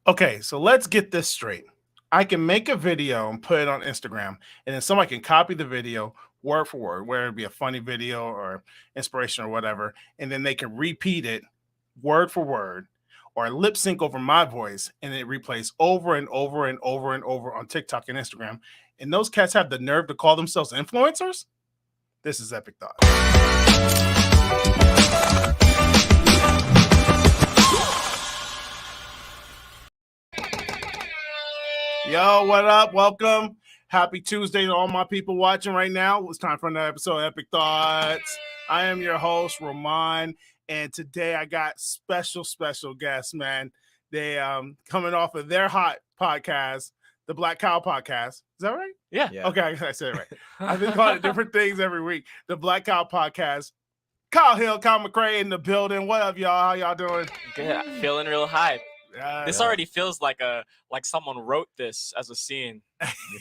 Okay, so let's get this straight. I can make a video and put it on Instagram, and then somebody can copy the video word for word, whether it be a funny video or inspiration or whatever, and then they can repeat it word for word or lip sync over my voice, and it replays over and over and over and over on TikTok and Instagram. And those cats have the nerve to call themselves influencers? This is Epic Thought. Yo, what up? Welcome. Happy Tuesday to all my people watching right now. It's time for another episode of Epic Thoughts. I am your host, Roman, and today I got special guests, man. They coming off of their hot podcast, the Black Cow Podcast. Is that right? Yeah. Okay, I said it right. I've been calling it different things every week. The Black Cow Podcast. Kyle Hill, Kyle McRae in the building. What up, y'all? How y'all doing? Good. Feeling real hype. This already feels like someone wrote this as a scene.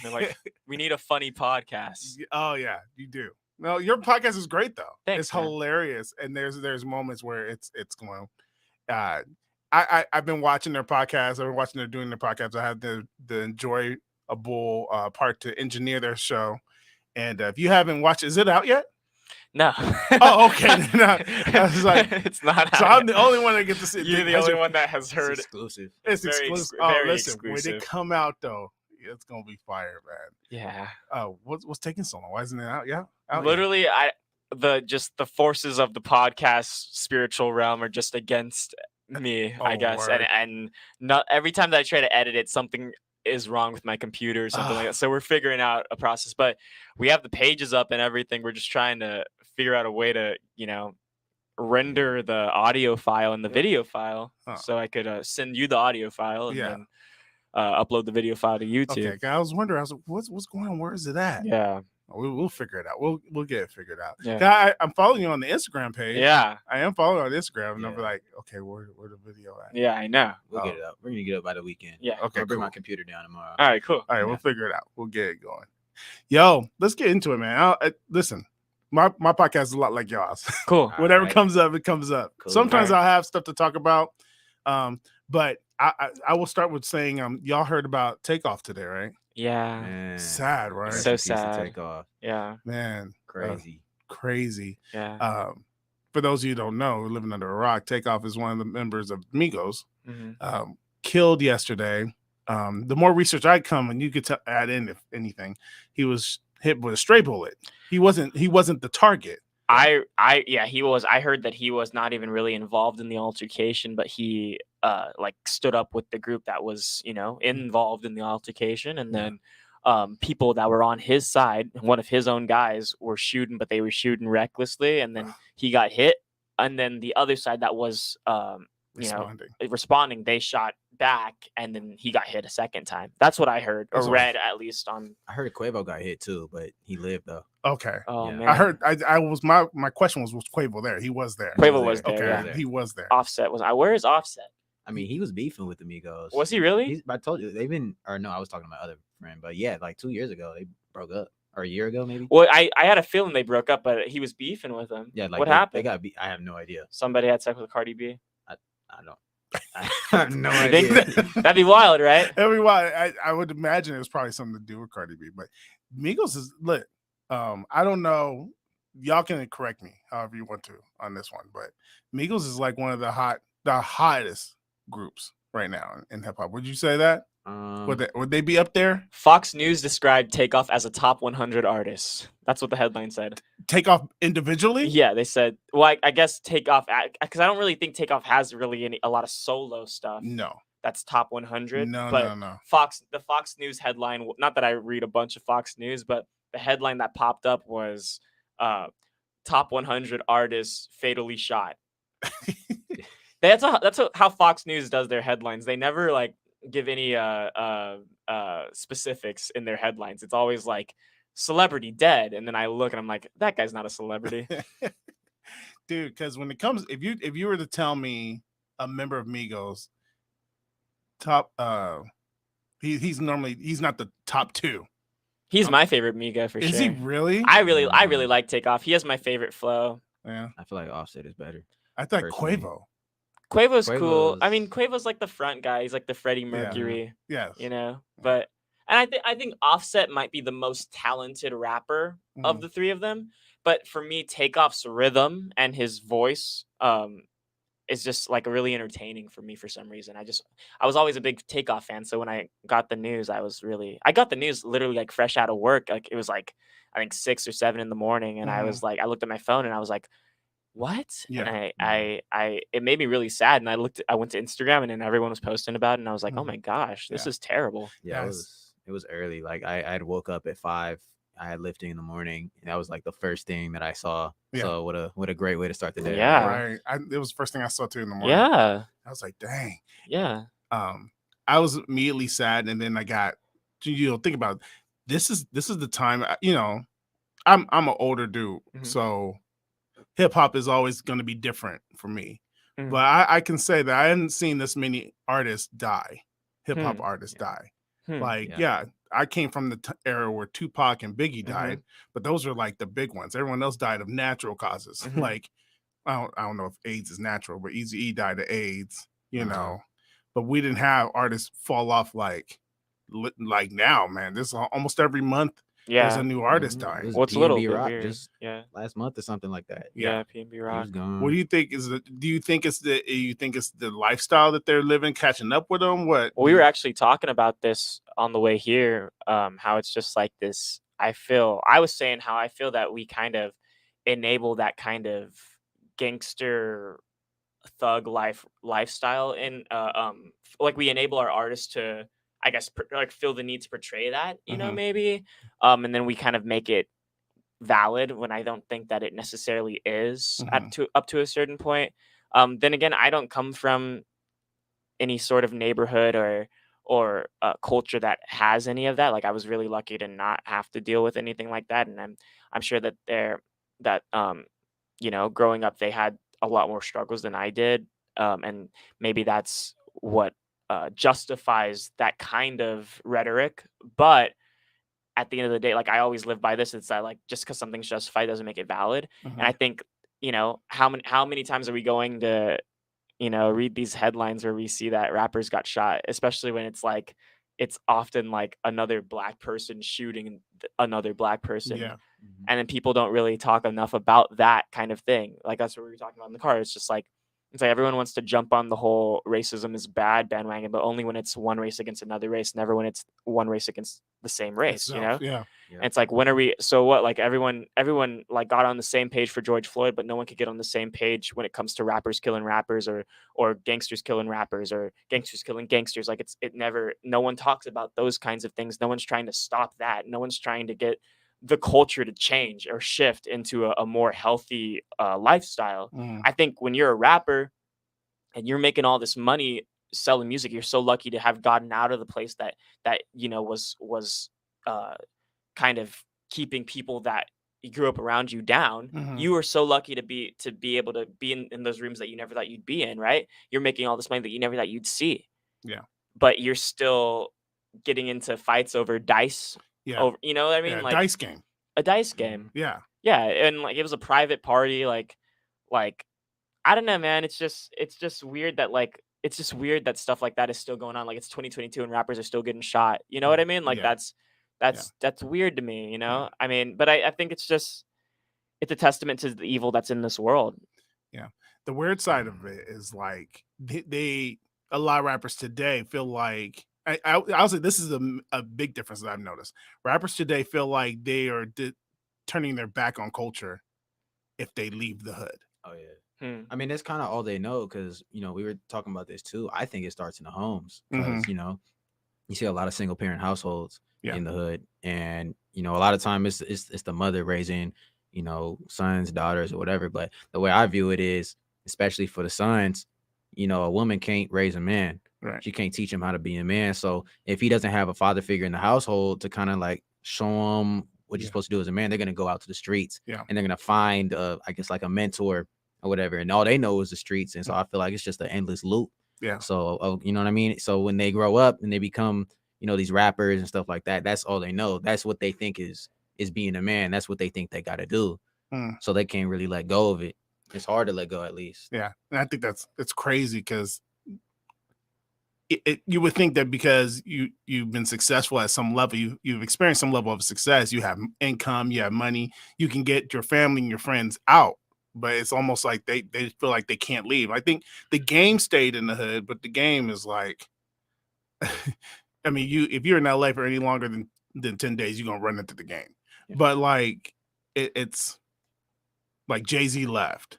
Like, we need a funny podcast. Oh yeah, you do. No, your podcast is great though. Thanks, it's man. hilarious, and there's moments where it's going. I've been watching their podcast. I've been watching doing their podcast. I had the enjoyable part to engineer their show, and if you haven't watched, is it out yet? No. Oh, okay. No, I was like, it's not. So I'm the only one that gets to see. You're the only one that has heard. It's exclusive. It's very exclusive. very Listen, exclusive. when they come out though, it's gonna be fire, man. Yeah. Oh, what's taking so long? Why isn't it out? Yeah. Out Literally, the forces of the podcast spiritual realm are just against me, I guess. Word. And not every time that I try to edit it, something is wrong with my computer or something like that. So we're figuring out a process, but we have the pages up and everything. We're just trying to figure out a way to, render the audio file and the video file, so I could send you the audio file and then upload the video file to YouTube. Okay, I was wondering. I was like, what's going on? Where is it at? Yeah. We'll figure it out. We'll get it figured out. Yeah. I'm following you on the Instagram page. Yeah. I am following on Instagram, and Yeah. I'm like, okay, where the video at? Yeah, I know. We'll get it up. We're gonna get it up by the weekend. Yeah. Okay, I'll bring cool. my computer down tomorrow. All right, cool. All right, we'll figure it out. We'll get it going. Yo, let's get into it, man. Listen, my podcast is a lot like y'all's. Cool. Whatever Alright. comes up, it comes up. Cool. Sometimes Alright. I'll have stuff to talk about, but I will start with saying, y'all heard about Takeoff today, right? Yeah. Man. Sad, right? Rest So in peace to sad. Take off. Yeah. Man, Crazy. Yeah. For those of you who don't know, who living under a rock, Takeoff is one of the members of Migos. Mhm. Killed yesterday. The more research I come, and you could add in if anything, he was hit with a stray bullet. He wasn't the target. He was. I heard that he was not even really involved in the altercation, but he stood up with the group that was, involved in the altercation, and then people that were on his side, one of his own guys, were shooting, but they were shooting recklessly, and then he got hit, and then the other side that was responding, they shot back, and then he got hit a second time. That's what I heard or read, at least on. I heard Quavo got hit too, but he lived though. Okay. Oh Yeah. man, I heard. I was my question was Quavo there? He was there. Quavo was there. Okay, Yeah. he was there. Offset was. Where is Offset? I mean, he was beefing with the Migos. Was he really? I told you they've been. Or no, I was talking to my other friend, but yeah, like 2 years ago they broke up, or a year ago maybe. Well, I had a feeling they broke up, but he was beefing with them. Yeah, like what they happened? got beat. I have no idea. Somebody had sex with Cardi B. I don't. I have no You think- idea. That'd be wild, right? Everyone, I would imagine it was probably something to do with Cardi B, but Migos is lit. I don't know. Y'all can correct me however you want to on this one, but Migos is like one of the hottest groups right now in hip hop. Would you say that? Would they be up there? Fox News described Takeoff as a top 100 artist. That's what the headline said. Takeoff individually? Yeah, they said. Well, I guess Takeoff, because I don't really think Takeoff has really a lot of solo stuff. No. That's top 100. No. The Fox News headline. Not that I read a bunch of Fox News, but the headline that popped up was top 100 artists fatally shot. That's how Fox News does their headlines. They never give any specifics in their headlines. It's always like celebrity dead, and then I look and I'm like, that guy's not a celebrity. Dude, because when it comes, if you were to tell me a member of Migos top he's not the top two. He's my favorite Miga for sure. Is he really? I really like Takeoff. He has my favorite flow. Yeah. I feel like Offset is better. I thought Personally. Quavo. Quavo's cool. I Quavo's- mean, Quavo's like the front guy. He's like the Freddie Mercury, Yes. you know. But and I think Offset might be the most talented rapper of Mhm. the three of them. But for me, Takeoff's rhythm and his voice is just like really entertaining for me for some reason. I was always a big Takeoff fan, so when I got the news, I got the news literally like fresh out of work. Like it was like I think 6 or 7 in the morning, and I was like, I looked at my phone and I was like, what? Yeah. And it made me really sad. And I went to Instagram, and then everyone was posting about it, and I was like, oh Mhm. my gosh, this Yeah. is terrible. Yeah, Yes. it was early. Like I had woke up at 5. I had lifting in the morning, and that was like the first thing that I saw. Yeah. So what a great way to start the day. Yeah. Right. It was the first thing I saw too in the morning. Yeah, I was like, dang. yeah, I was immediately sad, and then I got, think about it. This is the time. I'm an older dude, Mhm. so hip hop is always going to be different for me. Mhm. But I can say that I hadn't seen this many artists die, hip hop artists die. Like, Yeah. I came from the era where Tupac and Biggie Mhm. died, but those were like the big ones. Everyone else died of natural causes. Mhm. Like, I don't know if AIDS is natural, but Eazy-E died of AIDS, Uh-huh. But we didn't have artists fall off like now, man. This almost every month there's yeah. a new artist It dying. was Well, it's a little PNB bit Rock weird. just Yeah, last month or something like that. yeah, P&B He Rock. was gone. What do you think do you think it's the lifestyle that they're living catching up with them? What? Well, we were actually talking about this on the way here. How it's just like this. I was saying how I feel that we kind of enable that kind of gangster thug lifestyle in like we enable our artists to, I guess, like feel the need to portray that, Mhm. maybe, and then we kind of make it valid when I don't think that it necessarily is Mhm. up to a certain point. Then again, I don't come from any sort of neighborhood or culture that has any of that. Like I was really lucky to not have to deal with anything like that, and I'm sure that growing up they had a lot more struggles than I did, and maybe that's what justifies that kind of rhetoric. But at the end of the day, like I always live by this. It's that like just because something's justified doesn't make it valid. And I Mhm. think how many times are we going to read these headlines where we see that rappers got shot, especially when it's often like another black person shooting another black person. Yeah. Mhm. And then people don't really talk enough about that kind of thing. Like that's what we were talking about in the car. It's like everyone wants to jump on the whole racism is bad bandwagon, but only when it's one race against another race, never when it's one race against the same race, Itself. Yeah. Yeah. And it's like, when are we? So what? Like everyone like got on the same page for George Floyd, but no one could get on the same page when it comes to rappers killing rappers or gangsters killing rappers or gangsters killing gangsters. Like no one talks about those kinds of things. No one's trying to stop that. No one's trying to get the culture to change or shift into a more healthy lifestyle. Mhm. I think when you're a rapper and you're making all this money selling music, you're so lucky to have gotten out of the place that was kind of keeping people that you grew up around you down. Mhm. You were so lucky to be able to be in those rooms that you never thought you'd be in, right? You're making all this money that you never thought you'd see. Yeah. But you're still getting into fights over dice. Yeah. Over, you know what I mean? Yeah. Like Dice game. a dice game. Yeah. Yeah, and like it was a private party. Like I don't know, man. It's just weird that it's just weird that stuff like that is still going on. Like it's 2022 and rappers are still getting shot. You know what I mean? Like Yeah. that's weird to me. You know? I mean, but I think it's a testament to the evil that's in this world. Yeah. The weird side of it is like a lot of rappers today feel like I'll say this is a big difference that I've noticed. Rappers today feel like they are turning their back on culture if they leave the hood. Oh yeah. Hmm. I mean, that's kind of all they know because we were talking about this too. I think it starts in the homes Mhm. because you see a lot of single parent households Yeah. in the hood, and a lot of time it's the mother raising sons, daughters, or whatever. But the way I view it is, especially for the sons, a woman can't raise a man. Right. She can't teach him how to be a man. So if he doesn't have a father figure in the household to kind of like show him what you're Yeah. supposed to do as a man, they're gonna go out to the streets. Yeah. And they're gonna find I guess like a mentor or whatever, and all they know is the streets. And so I feel like it's just an endless loop. Yeah. So you know what I mean? So when they grow up and they become these rappers and stuff like that, that's all they know. That's what they think is being a man. That's what they think they got to do. Mm. So they can't really let go of it. It's hard to let go, at least. Yeah, and I think it's crazy because you would think that because you've been successful at some level, you've experienced some level of success, you have income, you have money, you can get your family and your friends out. But it's almost like they feel like they can't leave. I think the game stayed in the hood, but the game is like, I mean, if you're in LA for any longer than 10 days, you're gonna run into the game. Yeah. But like it's like Jay-Z left,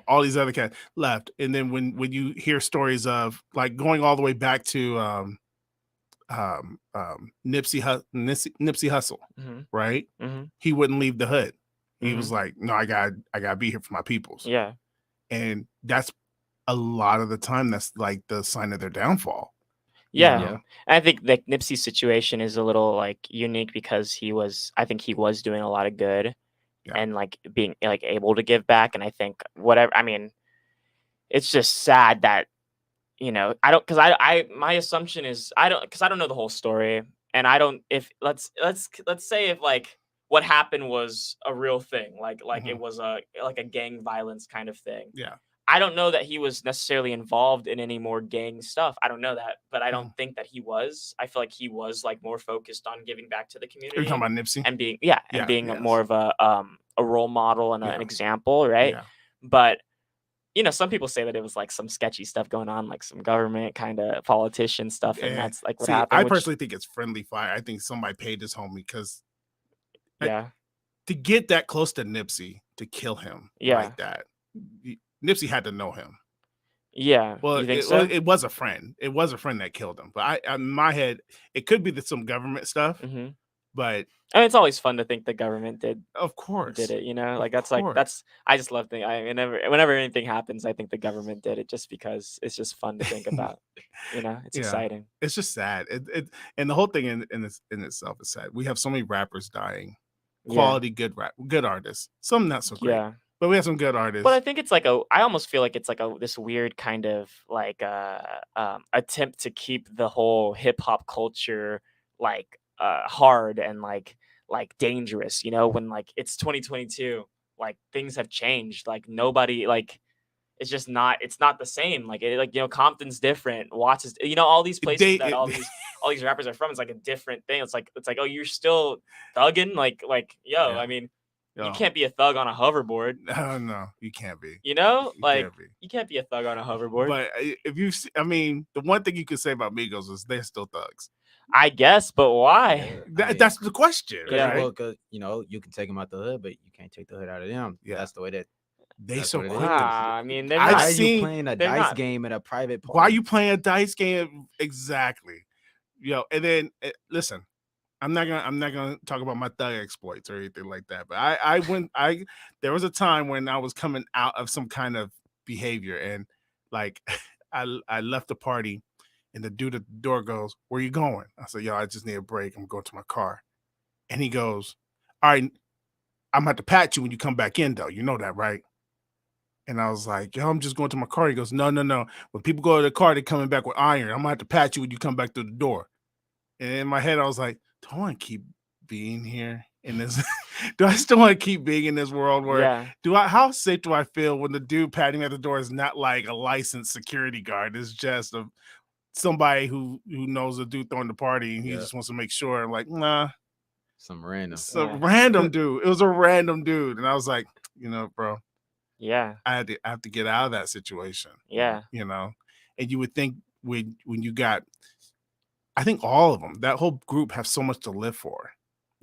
all these other cats left. And then when you hear stories of like going all the way back to Nipsey Hussle, Mhm. right? Mhm. He wouldn't leave the hood. He Mhm. was like, no, I gotta be here for my peoples. Yeah. And that's a lot of the time that's like the sign of their downfall. Yeah. Yeah. I think that Nipsey's situation is a little like unique because I think he was doing a lot of good Yeah. and like being like able to give back. And I think whatever, I mean, it's just sad that, I don't, cause my assumption is cause I don't know the whole story. And I don't, if let's say if like what happened was a real thing, like it Mhm. was like a gang violence kind of thing. Yeah. I don't know that he was necessarily involved in any more gang stuff. I don't know that, but I don't Mhm. think that he was. I feel like he was like more focused on giving back to the Are you community talking about Nipsey? and being Yeah, more yes. of a role model and an Yeah. example, right? Yeah. But some people say that it was like some sketchy stuff going on, like some government kind of politician stuff, and that's like what See, happened. I Which, personally think it's friendly fire. I think somebody paid this homie because yeah, to get that close to Nipsey to kill him Yeah. like that, Nipsey had to know him. yeah. Well, You think so? it was a friend. It was a friend that killed him. But in my head, it could be some government stuff. hmm But I mean, it's always fun to think the government of course, did it. Like course. that's I just love thinking. Whenever anything happens, I think the government did it just because it's just fun to think about. It's Yeah. exciting. It's just sad. And the whole thing in itself is sad. We have so many rappers dying, quality good artists. Some not so great, Yeah. but we have some good artists. But I think it's like I almost feel like it's like this weird kind of like attempt to keep the whole hip hop culture like hard and like dangerous, when like it's 2022, like things have changed. Like nobody like it's not the same. Like Compton's different. Watts is all these places They- that all these rappers are from, it's like a different thing. It's like, oh, you're still thugging? Like yo, Yeah. I mean, you Oh, can't be a thug on a hoverboard. no, you can't be. Like can't be. you can't be a thug on a hoverboard. But if you, I mean, the one thing you could say about Migos is they're still thugs. I guess, but why? That's the question, Yeah. right? Well, because you can take them out the hood, but you can't take the hood out of them. Yeah. That's the way that. They That's so what it quick. is. to- I mean, they're I've Why not. are seen- you playing a they're dice not- game at a private party? Why are you playing a dice game? Exactly. And then listen, I'm not gonna talk about my thug exploits or anything like that. But there was a time when I was coming out of some kind of behavior, and like I left the party, and the dude at the door goes, "Where you going?" I said, "Yo, I just need a break. I'm going to my car." And he goes, "All right, I'm about to pat you when you come back in, though. You know that, right?" And I was like, "Yo, I'm just going to my car." He goes, "No. When people go to the car, they're coming back with iron. I'm gonna have to pat you when you come back through the door." And in my head, I was like, "Do I want to keep being here in this? Do I still want to keep being in this world where Yeah. how safe do I feel when the dude patting me at the door is not like a licensed security guard? It's just somebody who knows the dude throwing the party, and he Yeah. just wants to make sure." I'm like, "Nah, Some random. it's a Yeah. random dude. It was a random dude." And I was like, bro, Yeah. I have to get out of that situation. Yeah. And you would think when you got, I think all of them, that whole group have so much to live for.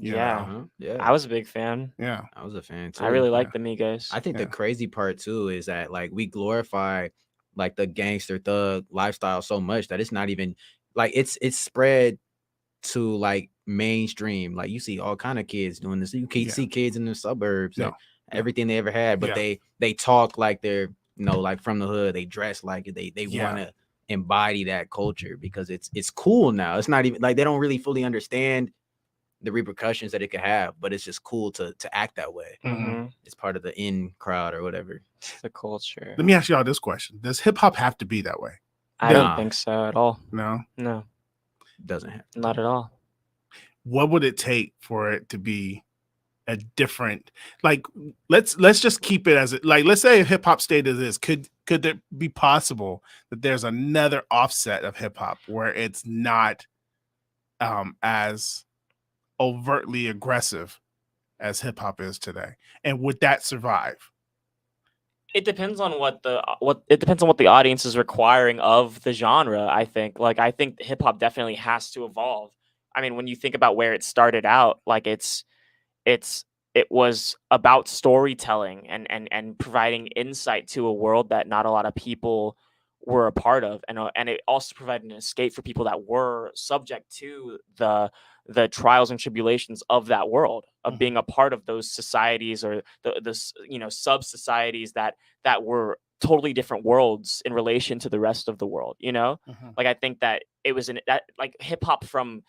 you Yeah. know? Uh-huh. Yeah, I was a big fan. Yeah. I was a fan too. I really like the Migos. I think Yeah. the crazy part too is that like we glorify like the gangster thug lifestyle so much that it's not even like it's spread to like mainstream. Like you see all kind of kids doing this. You can Yeah. see kids in the suburbs No. and everything they ever had, but Yeah. they talk like they're like from the hood. They dress like it. They Yeah. want to embody that culture because it's cool now. It's not even like they don't really fully understand the repercussions that it could have, but it's just cool to act that way. Mhm. It's part of the in crowd or whatever. It's the culture. Let me ask y'all this question: does hip hop have to be that way? I don't Nah. think so at all. No. No, Doesn't have. not at all. What would it take for it to be a different, like, let's just keep it as it, like, let's say hip hop stayed as is. Could it be possible that there's another offset of hip hop where it's not as overtly aggressive as hip hop is today? And would that survive? It depends on what the audience is requiring of the genre. I think hip hop definitely has to evolve. I mean, when you think about where it started out, like it was about storytelling and providing insight to a world that not a lot of people were a part of, and it also provided an escape for people that were subject to the trials and tribulations of that world, of being a part of those societies, or the sub societies that were totally different worlds in relation to the rest of the world. Like, I think that it was like hip hop from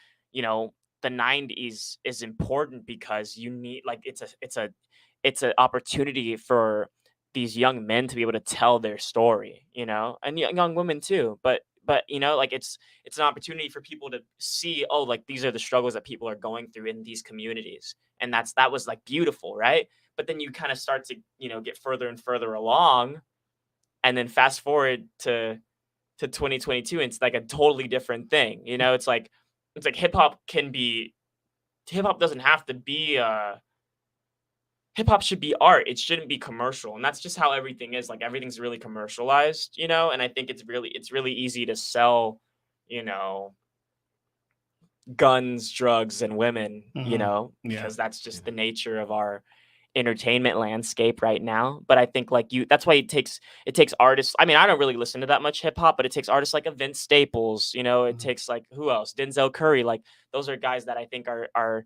the 90s is important because you need, like, it's an opportunity for these young men to be able to tell their story, and young women too. But like, it's an opportunity for people to see, oh, like, these are the struggles that people are going through in these communities, and that was like beautiful, right? But then you kind of start to get further and further along, and then fast forward to 2022, and it's like a totally different thing. It's like hip hop doesn't have to be hip hop should be art. It shouldn't be commercial. And that's just how everything is. Like, everything's really commercialized, and I think it's really easy to sell, guns, drugs, and women, Yeah. because that's just the nature of our entertainment landscape right now. But I think, like, that's why it takes artists. I mean, I don't really listen to that much hip hop, but it takes artists like a Vince Staples, it takes, like, who else? Denzel Curry. Like, those are guys that I think are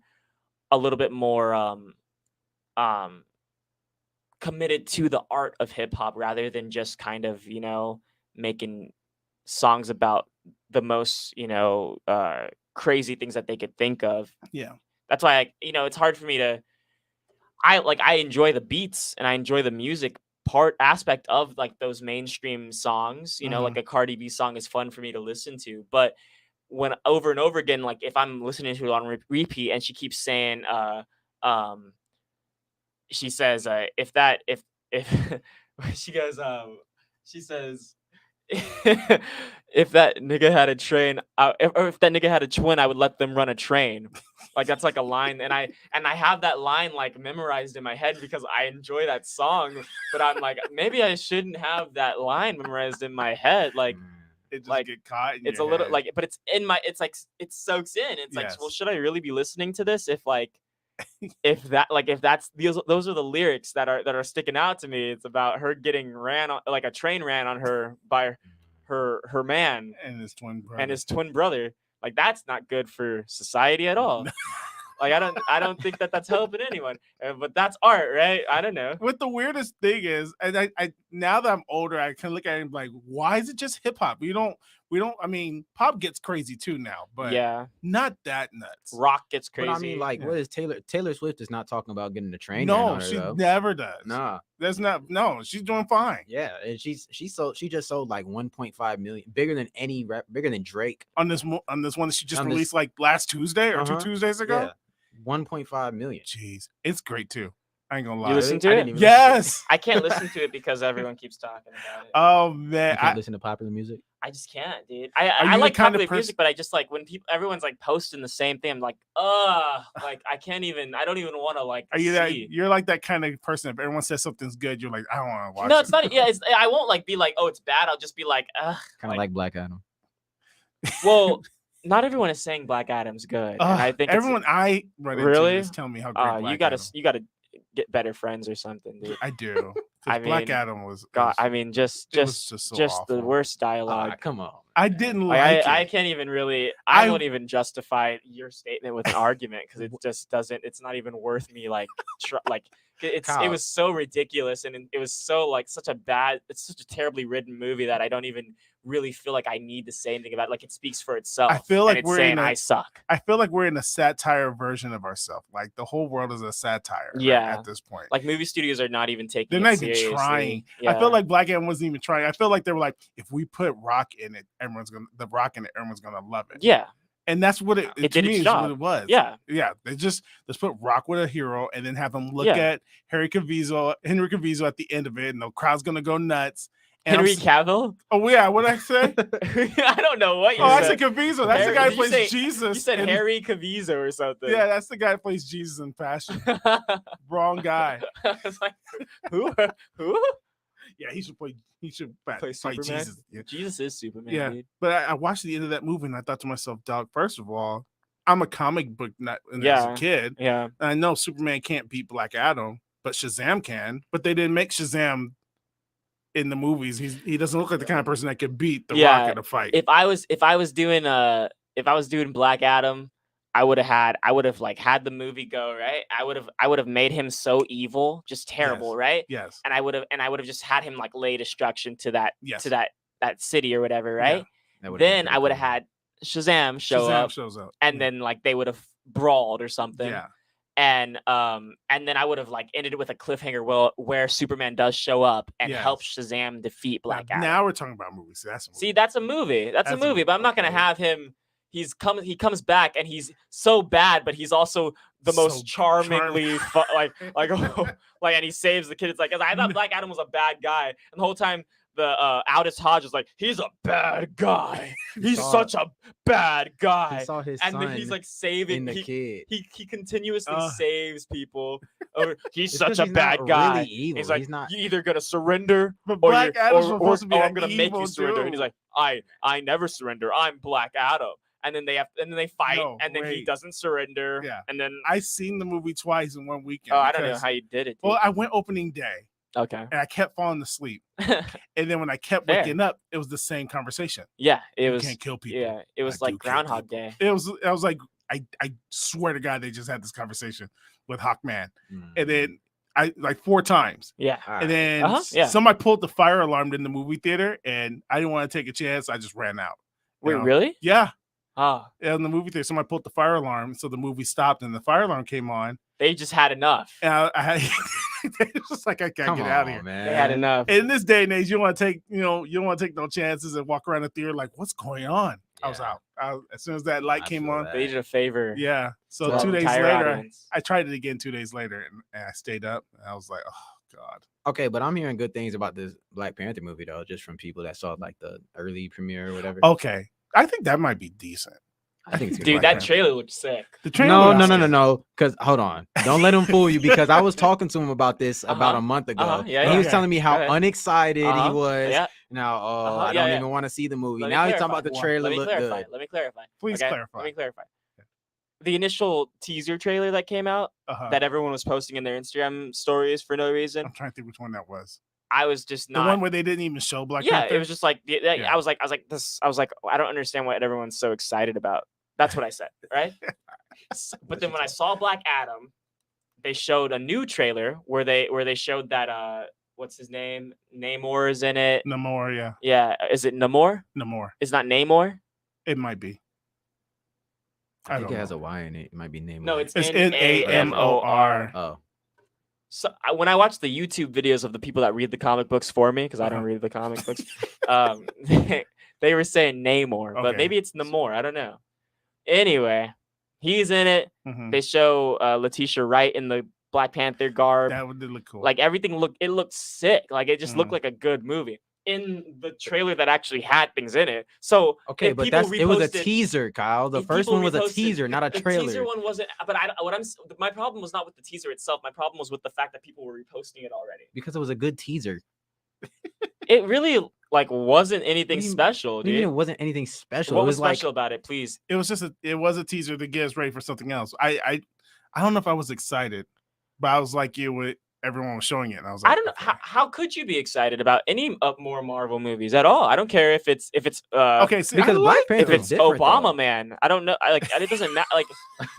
a little bit more committed to the art of hip hop, rather than just kind of making songs about the most crazy things that they could think of. Yeah. That's why it's hard for me to. I enjoy the beats and I enjoy the music aspect of, like, those mainstream songs. Like a Cardi B song is fun for me to listen to, but when over and over again, like, if I'm listening to it on repeat and she keeps saying she says if she goes she says if that nigga had a train, if that nigga had a twin, I would let them run a train. Like, that's like a line, and I have that line, like, memorized in my head because I enjoy that song. But I'm like, maybe I shouldn't have that line memorized in my head. Like, It just like, get caught in it's your a little head. like, but it's in my. It's like it soaks in. It's like, well, Yes. should I really be listening to this if if that's those are the lyrics that are sticking out to me? It's about her getting ran on, like a train ran on her by her man and his twin brother. and his twin brother. Like, that's not good for society at all. Like, I don't think that's helping anyone. But that's art, right? I don't know. What the weirdest thing is, and I now that I'm older, I can look at it and be like, why is it just hip hop? We don't. I mean, pop gets crazy too now, but Yeah, not that nuts. rock gets crazy. But I mean, like, Yeah. what is Taylor Swift is not talking about getting a train ran No, on her, she though. never does. Nah. There's not. No, she's doing fine Yeah, and she just sold like 1.5 million, bigger than Drake. on this one that she just On this- released like last Tuesday or 2 Uh-huh. Tuesdays ago. Yeah, 1.5 million. Jeez, it's great too. I ain't gonna lie. You listen to I it? didn't even listen to it. Yes. I can't listen to it because everyone keeps talking about it. Oh You man, can't listen to popular music. I just can't, dude. you I the like kind of popular music, but I just, like, when everyone's like posting the same thing, I'm like, like, I don't even want to, like, are you that? see. You're like that kind of person. If everyone says something's good, you're like, I don't want to watch. No, it. it's not. Yeah, I won't, like, be like, oh, it's bad. I'll just be like, ugh. Kind of like Black Adam. Well, not everyone is saying Black Adam's good. And I think everyone I run into Really? is telling me how great Black you gotta Adam. you gotta get better friends or something, dude. I do. 'Cause I Black mean, Adam was. God, was- I mean, just it was just so the awful. worst dialogue. Come on. I man. didn't Like, like it. I can't even really. I I- won't even justify your statement with an argument because it just doesn't. It's not even worth me, like, like. It Kyle. was so ridiculous, and it was so, like, it's such a terribly written movie that I don't even really feel like I need to say anything about it. Like, it speaks for itself. I feel and like it's we're saying in a- I suck. I feel like we're in a satire version of ourselves. Like the whole world is a satire. right, Yeah. at this point. Like, movie studios are not even taking. They're it not even seriously. trying. I Yeah. feel like Black Adam wasn't even trying. I feel like they were like, if we put rock in it, everyone's gonna love it. Yeah. And that's what it It to did me its is job. what it was. Yeah. Yeah. Let's put Rock with a hero and then have him look Yeah. at Henry Cavill at the end of it, and the crowd's gonna go nuts. And Henry Cavill? Oh yeah, what did I say? I don't know what you Oh, I said. said Caviezel. That's the Harry- guy who did you plays say- Jesus. You said in- Harry Caviezel or something. Yeah, that's the guy who plays Jesus in Passion. Wrong guy. I was like, who? Who? Yeah, he should play Play fight Superman? Jesus. Yeah. Jesus is Superman, Yeah. dude. But I watched the end of that movie and I thought to myself, dog, first of all, I'm a comic book nut as Yeah. a kid. Yeah. And I know Superman can't beat Black Adam, but Shazam can. But they didn't make Shazam in the movies. He doesn't look like the kind of person that could beat the Yeah, Rock in a fight. If I was doing Black Adam, I would have like had the movie go, right? I would have made him so evil, just terrible, Yes. right? Yes. And I would have just had him like lay destruction to that Yes. to that city or whatever, right? That would've been Then I pretty would have cool. had Shazam show Shazam up, shows up. and then like they would have brawled or something. Yeah. And then I would have like ended it with a cliffhanger where Superman does show up and Yes. helps Shazam defeat Black Adam. Now we're talking about movies. So that's a movie. See, that's a movie. That's a That's a movie, but I'm not gonna okay. have him. He comes back and he's so bad, but he's also the So most charmingly like, and he saves the kid. It's like, 'cause I thought Black Adam was a bad guy, and the whole time the Aldous Hodge is like, he's a bad guy. He's saw- such a bad guy. He saw his And son then he's like saving in the he, kid. he continuously Uh. saves people. He's It's such 'cause a he's bad not guy. really evil. He's like, He's not. you either gonna surrender But or, Black you, Adam's or, supposed to be I'm an gonna make you evil surrender. And he's dude. like, I never surrender. I'm Black Adam. And then they fight, No, and then he wait. doesn't surrender. Yeah. And then I seen the movie twice in one weekend. I don't know because- how you did it. Well, dude. I went opening day Okay. and I kept falling asleep. And then when I kept Fair. waking up, it was the same conversation. Yeah, it You was. can't kill people. Yeah, it was I like do kill Groundhog people. Day. I was like, I swear to God, they just had this conversation with Hawkman. And then I like 4 times. Yeah. And then Yeah. somebody pulled the fire alarm in the movie theater and I didn't want to take a chance. I just ran out. you Wait, know? really? Yeah. Ah, In the movie theater, somebody pulled the fire alarm. So the movie stopped and the fire alarm came on. they just had enough. And I had, it's just like, I can't Come get on, out of here. man. They had enough. In this day and age, you don't want to take, you don't want to take no chances and walk around the theater like, what's going on? I was Yeah. out. As soon as that light I came feel on, that. They did a favor. yeah. So to the 2 days entire later, audience. I tried it again 2 days later, and I stayed up. And I was like, oh God. Okay, but I'm hearing good things about this Black Panther movie though, just from people that saw like the early premiere or whatever. Okay, I think that might be decent. I think it's gonna Dude, be Black that Panther. trailer looked sick. The trailer No, looks no. good. Because hold on, don't let him fool you. Because I was talking to him about this about Uh-huh. a month ago. Uh-huh, yeah, and he was yeah. telling me how Go ahead. unexcited Uh-huh, he was. Yeah. Now, Uh-huh, I yeah, don't yeah. even want to see the movie. Let me Now he's talking clarify. about the Well, trailer Let me look clarify. good. Let me clarify. Please okay? clarify. Let me clarify. The initial teaser trailer that came out Uh-huh. that everyone was posting in their Instagram stories for no reason. I'm trying to think which one that was. I was just The not. one where they didn't even show Black Yeah, Panther. it was just like Yeah. I was like I don't understand what everyone's so excited about. That's what I said, right? But then when I saw Black Adam, they showed a new trailer where they showed that what's his name? Namor is in it. Namor, yeah. Yeah, is it Namor? Namor. It's not Namor. It might be. I think don't it has know. a Y in it. It might be Namor. No, it's It's Namor. Oh, So when I watch the YouTube videos of the people that read the comic books for me, because I don't Uh-huh. read the comic books, they were saying Namor, but Okay. maybe it's Namor. I don't know. Anyway, he's in it. Mhm. They show Letitia Wright in the Black Panther garb. That would look cool. Like everything looked sick. Like it just looked Mhm. like a good movie in the trailer that actually had things in it. So okay, if but people it was a reposted- teaser, Kyle. The if first people one was a reposted- teaser, not a The trailer. teaser one wasn't. But my problem was not with the teaser itself. My problem was with the fact that people were reposting it already. Because it was a good teaser. It really wasn't anything What do you- special, What do you mean dude. it wasn't anything special? What it was was like special about it? Please. it was a teaser to get us ready for something else. I don't know if I was excited, but I was like you with everyone was showing it, and I was like, I don't know how could you be excited about any more Marvel movies at all? I don't care if it's okay, see, because I Black like Panther if is it's different, Obama though. man. I don't know. It doesn't matter.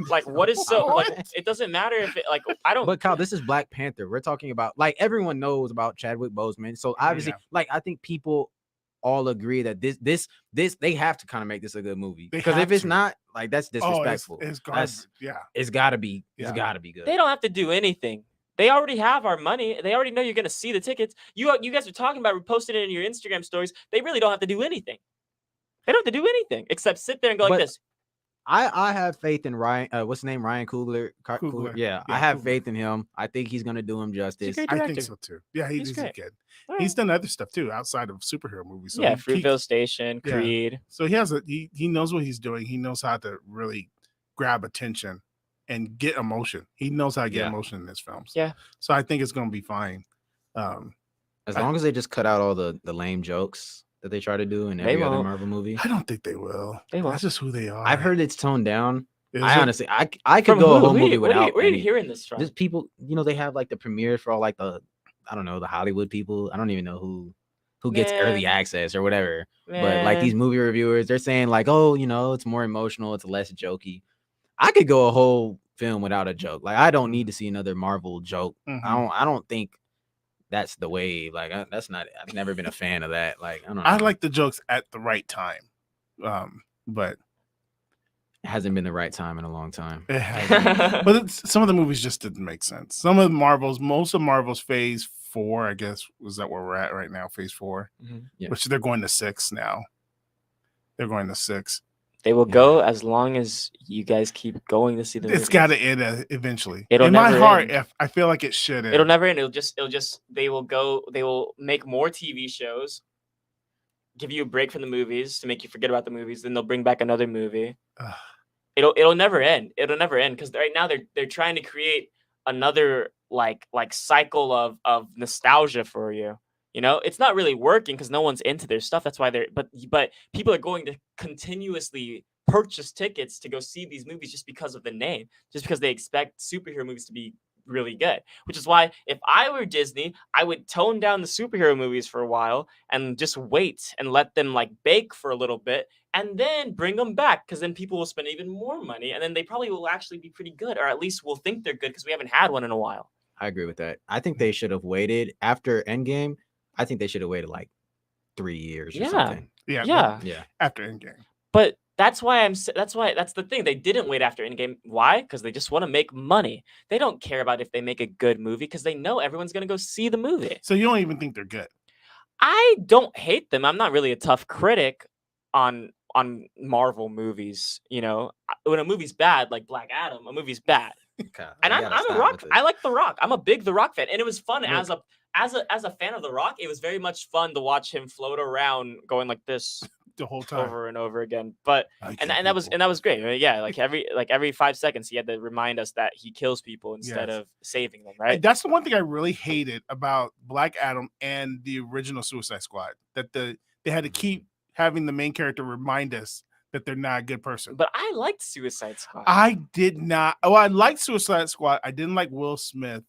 Like what is so like it doesn't matter if it I don't. But Kyle, this is Black Panther. We're talking about like everyone knows about Chadwick Boseman. So obviously, Yeah. like I think people all agree that this they have to kind of make this a good movie. They Because have if it's to. not, like that's Oh, disrespectful. it's That's- garbage. Yeah. It's gotta be. Yeah. It's gotta be good. They don't have to do anything. They already have our money. They already know you're gonna see the tickets. You guys are talking about reposting it in your Instagram stories. They really don't have to do anything. They don't have to do anything except sit there and go like But- this. I have faith in Ryan. What's his name? Ryan Coogler. Coogler. Yeah, I Yeah, have Coogler. faith in him. I think he's gonna do him justice. great I think director. so too. Yeah, He's he's great. good. All He's right. done other stuff too outside of superhero movies. So Yeah, he Fruitvale Station, yeah. Creed. So he has he knows what he's doing. He knows how to really grab attention and get emotion. He knows how to get Yeah. emotion in his films. Yeah. So I think it's going to be fine. As long as they just cut out all the lame jokes that they try to do in They every other won't. Marvel movie. I don't think they will. They won't. That's just who they are. I've heard it's toned down. Is I it? honestly, I could From go a who? whole Who movie you- where without are you any. hearing this from? Just people, they have like the premieres for all like the, I don't know, the Hollywood people. I don't even know who gets early Man. access or whatever. But like these Man. movie reviewers, they're saying like, oh, it's more emotional, it's less jokey. I could go a whole film without a joke. Like I don't need to see another Marvel joke. Mhm. I don't think that's the way. Like that's not. I've never been a fan of that. Like I don't know. I like the jokes at the right time. But it hasn't been the right time in a long time. it hasn't. But some of the movies just didn't make sense. Most of Marvel's phase 4, I guess, was that where we're at right now, phase 4, Yeah. which they're going to 6 now. They're going to 6. They will go as long as you guys keep going to see the movie. It's got to end eventually. It'll in my never heart, end. I feel like it should end. It'll never end. It'll just they will make more TV shows, give you a break from the movies to make you forget about the movies, then they'll bring back another movie. Ugh. It'll never end. It'll never end because right now they're trying to create another like cycle of nostalgia for you. It's not really working because no one's into their stuff. That's why but people are going to continuously purchase tickets to go see these movies just because of the name, just because they expect superhero movies to be really good. Which is why if I were Disney, I would tone down the superhero movies for a while and just wait and let them like bake for a little bit and then bring them back, because then people will spend even more money and then they probably will actually be pretty good, or at least we'll think they're good because we haven't had one in a while. I agree with that. I think they should have waited after Endgame. I think they should have waited like 3 years or something. Yeah. Yeah. After Endgame. But that's the thing. They didn't wait after Endgame. Why? Because they just want to make money. They don't care about if they make a good movie because they know everyone's going to go see the movie. So you don't even think they're good? I don't hate them. I'm not really a tough critic on Marvel movies. When a movie's bad, like Black Adam, a movie's bad. And I'm a Rock. I like The Rock. I'm a big The Rock fan, and it was fun Look. as a fan of The Rock. It was very much fun to watch him float around going like this The whole time. over and over again. But I and kill that was people. great. I mean, yeah, like every 5 seconds he had to remind us that he kills people instead Yes. of saving them, right? That's the one thing I really hated about Black Adam and the original Suicide Squad, that they had to keep having the main character remind us that they're not a good person. But I liked Suicide Squad. I did not. Oh, I liked Suicide Squad. I didn't like Will Smith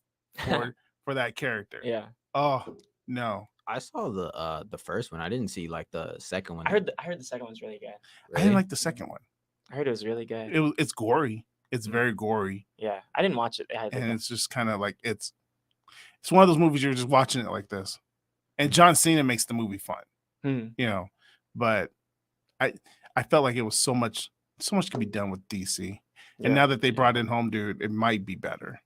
for that character. Yeah, Oh no, I saw the first one. I didn't see like the second one. I heard the second one's really good. I didn't like the second one. I heard it was really good. It's gory. It's very gory, Yeah, I didn't watch it. and it's just kind of like it's one of those movies you're just watching it like this. And John Cena makes the movie fun, But I felt like it was so much could be done with DC. Yeah. And now that they brought in Home Dude, it might be better.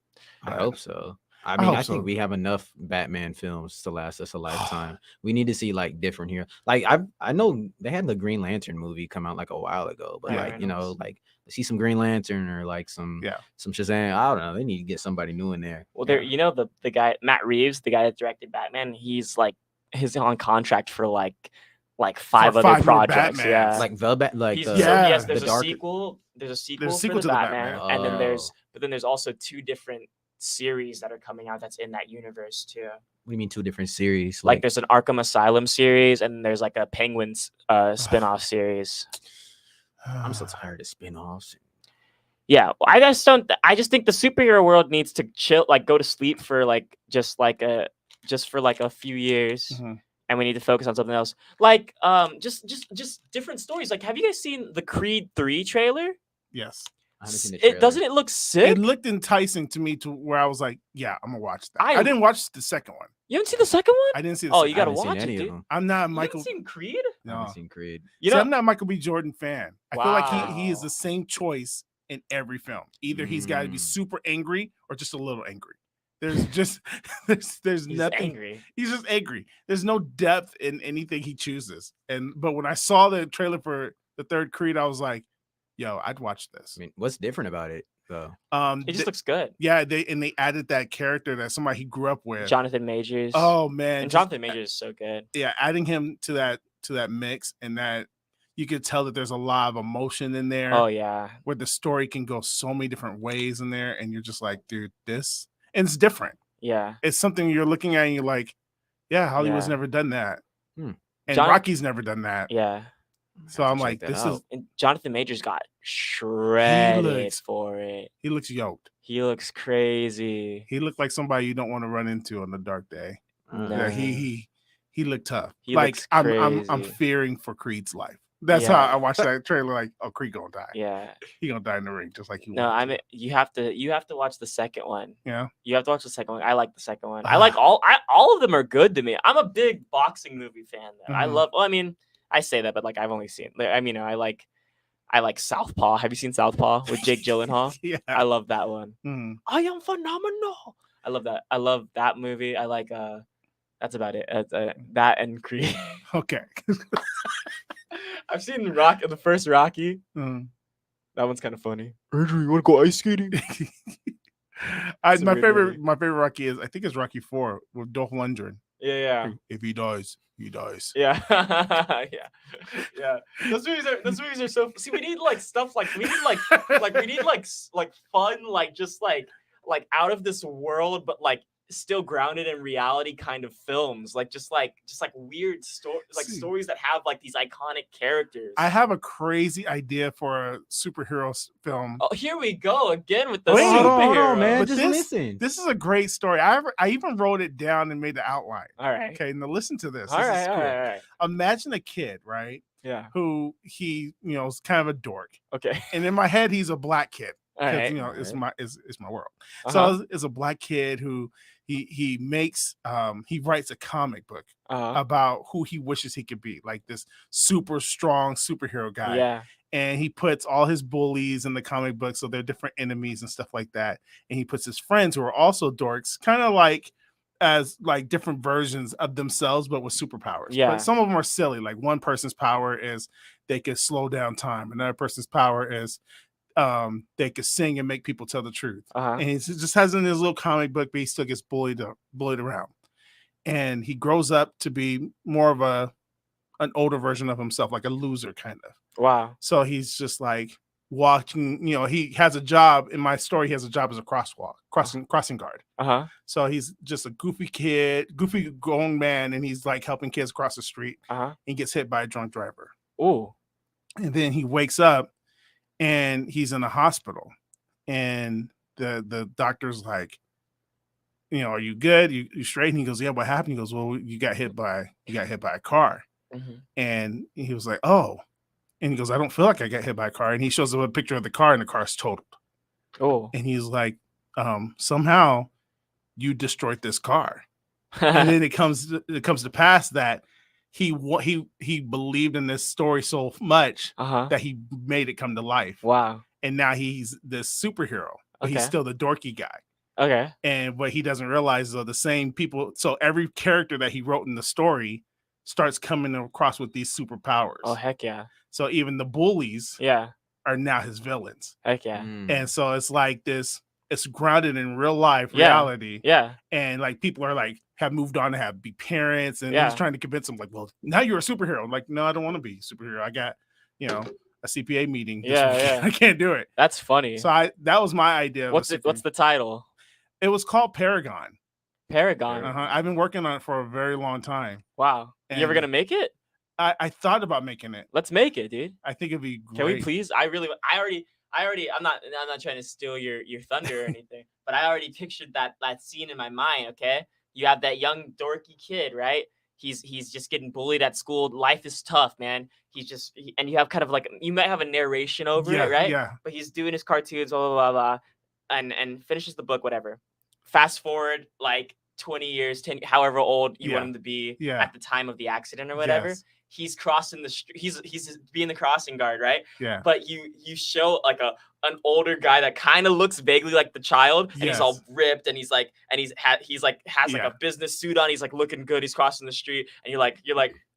I But hope so. I I mean, hope I think so. we have enough Batman films to last us a lifetime. We need to see like different here. Like I know they had the Green Lantern movie come out like a while ago, but Yeah, like I know. like see some Green Lantern or like some Shazam. I don't know. They need to get somebody new in there. Well, there, the guy Matt Reeves, the guy that directed Batman, he's on contract for like 5 other 5 more projects. Batmans. Yeah, Like like He's, the, so Yeah. yes, the there's a dark. sequel. There's a sequel, There's a sequel for to the the Batman, Batman. and then Oh. there's also 2 different series that are coming out that's in that universe too. What do you mean 2 different series? Like there's an Arkham Asylum series, and there's like a Penguins spin-off series. I'm so tired of spin-offs. Yeah, well, I just think the superhero world needs to chill, like go to sleep for like just for like a few years. Mhm. And we need to focus on something else. Like just different stories. Like, have you guys seen the Creed 3 trailer? Yes. I haven't seen the trailer. Doesn't it look sick? It looked enticing to me to where I was like, yeah, I'm gonna watch that. I- I didn't watch the second one. You haven't seen the second one? I didn't see the Oh, second you I gotta haven't seen watch any it, of dude. them. I'm not You Michael. haven't seen Creed? I No. haven't seen Creed. You See, know, I'm not Michael B. Jordan fan. I feel like he is Wow. the same choice in every film. Either he's got to be Mm. super angry or just a little angry. There's just there's he's nothing. angry. He's just angry. There's no depth in anything he chooses. But when I saw the trailer for the third Creed, I was like, yo, I'd watch this. I mean, what's different about it though? He just looks good. Yeah, they added that character that somebody he grew up with. Jonathan Majors. Oh man, and just- Jonathan Majors is so good. yeah, adding him to that mix, and that you could tell that there's a lot of emotion in there. Oh yeah. Where the story can go so many different ways in there, and you're just like, dude, this, and it's different. Yeah. It's something you're looking at and you're like, yeah, Hollywood's Yeah. never done that. Hmm. And Jon- Rocky's never done that. Yeah. So Have I'm to like, check that this out. is, And Jonathan Majors got shredded looks- for it. he looks yoked. He looks crazy. He looked like somebody you don't want to run into on a dark day. Uh, No. Yeah, he looked tough. He like looks I'm crazy. fearing for Creed's life. That's Yeah. how I watched that trailer. Like, oh, Creed gonna die. Yeah. He gonna die in the ring just like he. No, wanted I to. mean you have to watch the second one. Yeah. You have to watch the second one. I like the second one. I like all of them are good to me. I'm a big boxing movie fan though. I Mhm. love well, I mean, I say that, but like I've only seen I mean, I like Southpaw. Have you seen Southpaw with Jake Gyllenhaal? Yeah. I love that one. Mhm. I am phenomenal. I love that. I love that movie. I like that's about it. That and Creed. Okay. I've seen the first Rocky. Mhm. That one's kind of funny. Andrew, you want to go ice skating? It's a My weird favorite movie. Rocky is, I think it's Rocky 4 with Dolph Lundgren. Yeah. If he dies, he dies. Yeah. Yeah. Yeah. Those movies are so see we need like stuff like we need like fun, like just like out of this world, but like still grounded in reality kind of films. Like just like weird stories, like See. stories that have like these iconic characters. I have a crazy idea for a superhero film. Oh, here we go again with the Wait, superhero. hold on, man. But Just this- listen. This is a great story. I even wrote it down and made the outline. All right. Okay, now listen to this. All This right, is all cool. right, all right. Imagine a kid, right, Yeah. who he, is kind of a dork, Okay. and in my head he's a black kid. All 'Cause, right. it's my world. Uh-huh. So it's a black kid who he makes he writes a comic book uh-huh. about who he wishes he could be, like this super strong superhero guy. Yeah. And he puts all his bullies in the comic book, so they're different enemies and stuff like that. And he puts his friends who are also dorks, kind of like as like different versions of themselves, but with superpowers. Yeah. But some of them are silly. Like one person's power is they could slow down time. Another person's power is they could sing and make people tell the truth. Uh-huh. And he just has in his little comic book, but he still gets bullied around. And he grows up to be more of an older version of himself, like a loser kind of. Wow. So he's just like walking, he has a job in my story. He has a job as a crossing guard. Uh-huh. So he's just a goofy grown man, and he's like helping kids cross the street. Uh-huh. And gets hit by a drunk driver. Ooh. And then he wakes up and he's in a hospital, and the doctor's like, are you good? You straight? And he goes, yeah, what happened? He goes, well, you got hit by a car. Mm-hmm. And he was like, oh. And he goes, I don't feel like I got hit by a car. And he shows him a picture of the car, and the car's totaled. Oh. And he's like, somehow you destroyed this car. And then it comes to pass that he believed in this story so much Uh-huh. that he made it come to life. Wow. And now he's this superhero, but he's Okay. still the dorky guy. Okay. And what he doesn't realize is the same people. So every character that he wrote in the story starts coming across with these superpowers. Oh heck yeah. So even the bullies Yeah. are now his villains. Heck yeah. Mm. And so it's like this, it's grounded in real life Yeah. reality. Yeah. And like people are like, have moved on to be parents. And Yeah. he's trying to convince them, like, well, now you're a superhero. I'm like, no, I don't want to be a superhero. I got, a CPA meeting. this Yeah, weekend. yeah. I can't do it. That's funny. So that was my idea. Of What's the title? It was called Paragon. Paragon. I've been working on it for a very long time. Wow. You ever And- gonna make it? I thought about making it. Let's make it, dude. I think it'd be great. Can we please? I already I'm not trying to steal your thunder or anything, but I already pictured that scene in my mind, okay? You have that young dorky kid, right? He's just getting bullied at school. Life is tough, man. And you have kind of like, you might have a narration over it, right? Yeah. But he's doing his cartoons, blah blah blah blah, and finishes the book, whatever. Fast forward like 20 years, 10, however old you want Yeah. him to be Yeah. at the time of the accident or whatever. Yes. He's crossing the street. He's being the crossing guard, right? Yeah. But you show like an older guy that kind of looks vaguely like the child, and he's all Yes. ripped, and has like Yeah. a business suit on. He's like looking good. He's crossing the street, and you're like,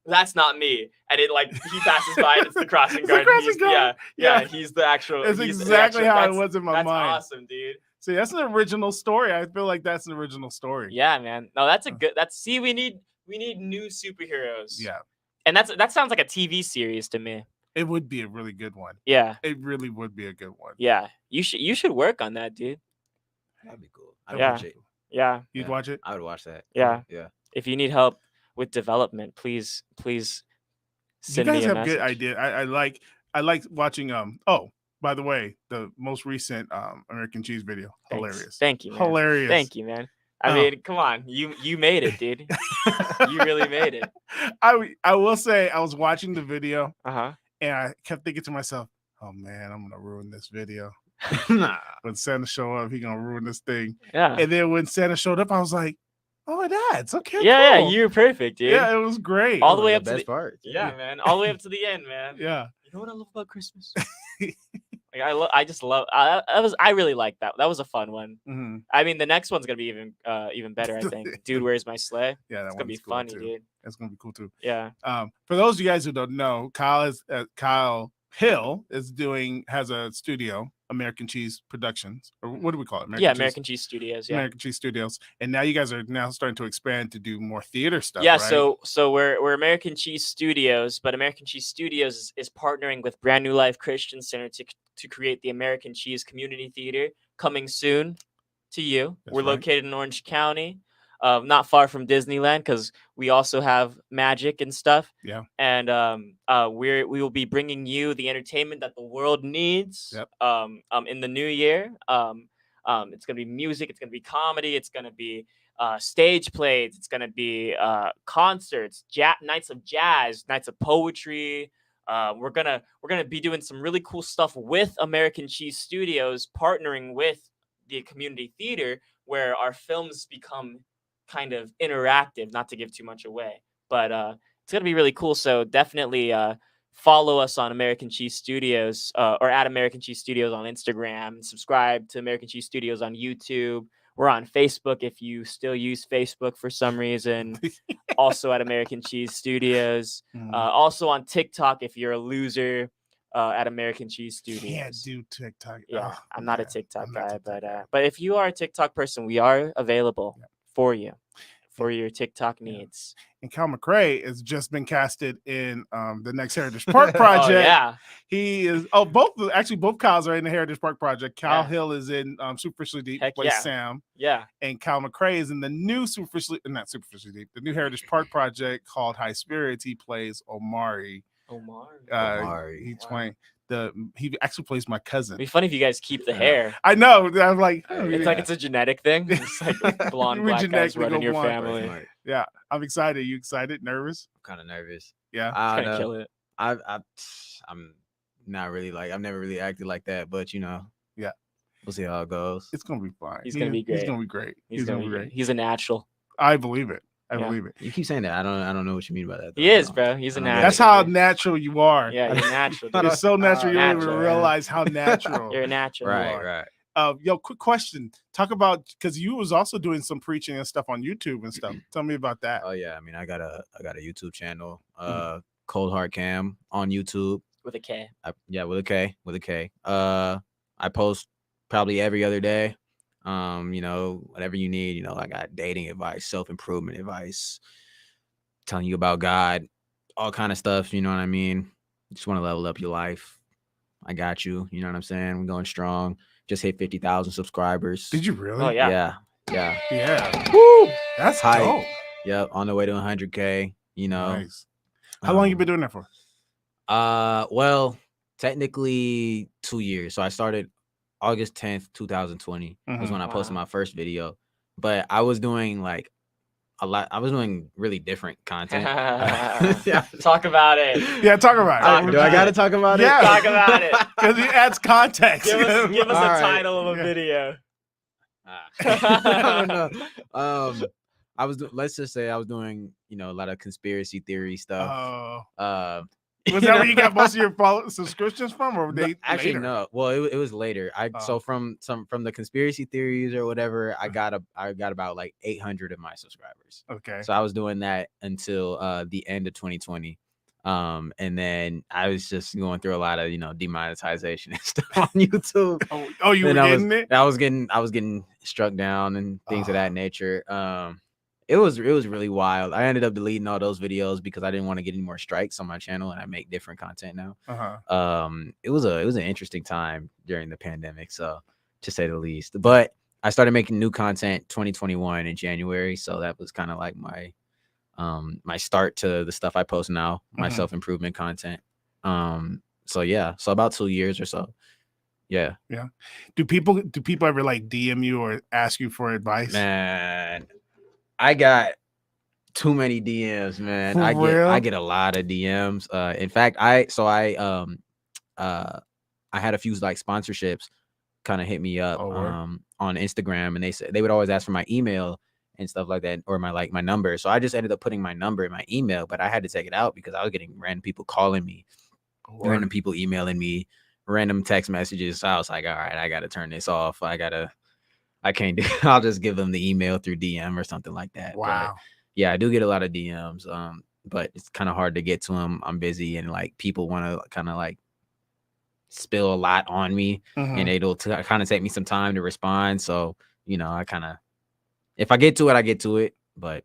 that's not me. And it like he passes by and it's the crossing It's the guard. crossing He's, guard. yeah, Yeah. he's the actual. That's he's the exactly actual- how it that's- was in my That's mind. awesome, dude. See, that's an original story. I feel like that's an original story. Yeah, man. No, that's a good. See, we need new superheroes. Yeah. And that sounds like a TV series to me. It would be a really good one. Yeah, It really would be a good one. yeah. You should work on that, dude. That'd be cool. I'd Yeah. watch it. Yeah. You'd Yeah. watch it? I would watch that. Yeah. Yeah. If you need help with development, please You send guys me a have message. good idea. I like watching oh, by the way, the most recent American Cheese video. Thanks. Hilarious. Thank you, man. Hilarious. Thank you, man. I Oh. mean, come on. You made it, dude. You really made it. I will say I was watching the video Uh-huh. and I kept thinking to myself, oh man, I'm gonna ruin this video. Nah. When Santa show up, he gonna ruin this thing. Yeah. And then when Santa showed up, I was like, oh, it adds. Okay, Yeah, cool. you're perfect, dude. Yeah, it was great. All the One of way up to best the parts. Yeah, man. All the way up to the end, man. Yeah. You know what I love about Christmas? Like I just love I really like that. That was a fun one. Mhm. I mean, the next one's gonna be even better, I think. Dude, Where's My Sleigh? Yeah, that It's gonna be one's cool funny, too. dude. That's gonna be cool too. Yeah. For those of you guys who don't know, Kyle Hill has a studio, American Cheese Productions, or what do we call it? American Cheese Studios. Yeah. American Cheese Studios, and now you guys are now starting to expand to do more theater stuff. Yeah, right? so we're American Cheese Studios, but American Cheese Studios is partnering with Brand New Life Christian Center to create the American Cheese Community Theater, coming soon to you. That's We're right. located in Orange County, not far from Disneyland, because we also have magic and stuff. Yeah. And we will be bringing you the entertainment that the world needs. Yep. In the new year. It's gonna be music. It's gonna be comedy. It's gonna be stage plays. It's gonna be concerts, nights of jazz, nights of poetry. We're gonna be doing some really cool stuff with American Cheese Studios, partnering with the community theater, where our films become kind of interactive. Not to give too much away, but it's gonna be really cool. So definitely follow us on American Cheese Studios or at American Cheese Studios on Instagram. Subscribe to American Cheese Studios on YouTube. We're on Facebook if you still use Facebook for some reason. Also at American Cheese Studios. Mhm. Also on TikTok if you're a loser. At American Cheese Studios. Can't do TikTok. Yeah, Oh, I'm not a man, TikTok I'm not guy, TikTok guy. but if you are a TikTok person, we are available Yeah. for you for your TikTok needs. And Cal McRae has just been casted in the next Heritage Park project. Oh yeah, He is both Kyles are in the Heritage Park project. Kyle Yeah. Hill is in Superficially Deep, Heck plays yeah. Sam, yeah. and Cal McRae is in the new not Superficially Deep, the new Heritage Park project called High Spirits. He plays Omari. Omar. Omari. He's Wow. playing he actually plays my cousin. It'd be funny if you guys keep the Yeah. hair. I know. I'm like, oh, It's yeah. like it's a genetic thing. It's like blonde We black guys genetically running go your blonde. family. Right. Yeah, I'm excited. You excited? Nervous? Kind of nervous. Yeah. I It's don't gonna know. kill it. I'm not really I've never really acted like that, but Yeah. we'll see how it goes. It's gonna be fine. He's gonna be He's great. gonna be great. He's gonna be great. He's a natural. I believe it. I Yeah. believe it. You keep saying that. I don't know what you mean by that. He though. is, bro. He's a I don't get natural. it. That's how dude. natural you are. Yeah, you're natural. I Dude. It's so natural you don't even Natural, man. realize how natural. You're a natural. Right, are. right. Yo, quick question. Talk about because you was also doing some preaching and stuff on YouTube and stuff. Tell me about that. Oh yeah, I mean I got a YouTube channel, Mm-hmm. Cold Heart Cam on YouTube. With a K. With a K. I post probably every other day. Whatever you need, I got dating advice, self-improvement advice, telling you about God, all kind of stuff, you know what I mean? Just want to level up your life. I got you, you know what I'm saying? We're going strong. Just hit 50,000 subscribers. Did you really? Oh yeah. Yeah. Yeah. Woo! That's Hype. dope. Yep, on the way to 100K, Nice. How long you been doing that for? Well, technically 2 years. So I started August 10th, 2020 was Mhm. when I posted Wow. my first video. But I was doing like a lot. I was doing really different content. Yeah. Talk about it. Yeah, talk about Talk it. Do I about gotta it. talk about Yeah. it? Talk about it. Because it adds context. Give us All a right. title of a Yeah. video. No. Let's just say I was doing, a lot of conspiracy theory stuff. Oh, Was that where you got most of your subscriptions from, or were they Actually later? no. Well, it was later. So from the conspiracy theories or whatever, I got about like 800 of my subscribers. Okay. So I was doing that until the end of 2020. And then I was just going through a lot of demonetization and stuff on YouTube. You were getting it? I was getting struck down and things of that nature. It was really wild. I ended up deleting all those videos because I didn't want to get any more strikes on my channel, and I make different content now. It was an interesting time during the pandemic, so to say the least. But I started making new content 2021 in January, so that was kind of like my my start to the stuff I post now, my self-improvement content. So yeah, so about 2 years or so. Yeah. Do people ever like DM you or ask you for advice? Man, I got too many DMs, man. For I real? get a lot of DMs. In fact, I had a few like sponsorships kind of hit me up on Instagram, and they said they would always ask for my email and stuff like that, or my number. So I just ended up putting my number in my email, but I had to take it out because I was getting random people calling me, random people emailing me, random text messages. So I was like, all right, I got to turn this off. I can't do I'll just give them the email through DM or something like that. Wow. But yeah, I do get a lot of DMs. But it's kind of hard to get to them. I'm busy, and like people want to kind of like spill a lot on me, and it'll kind of take me some time to respond. So, I kind of, if I get to it, I get to it. But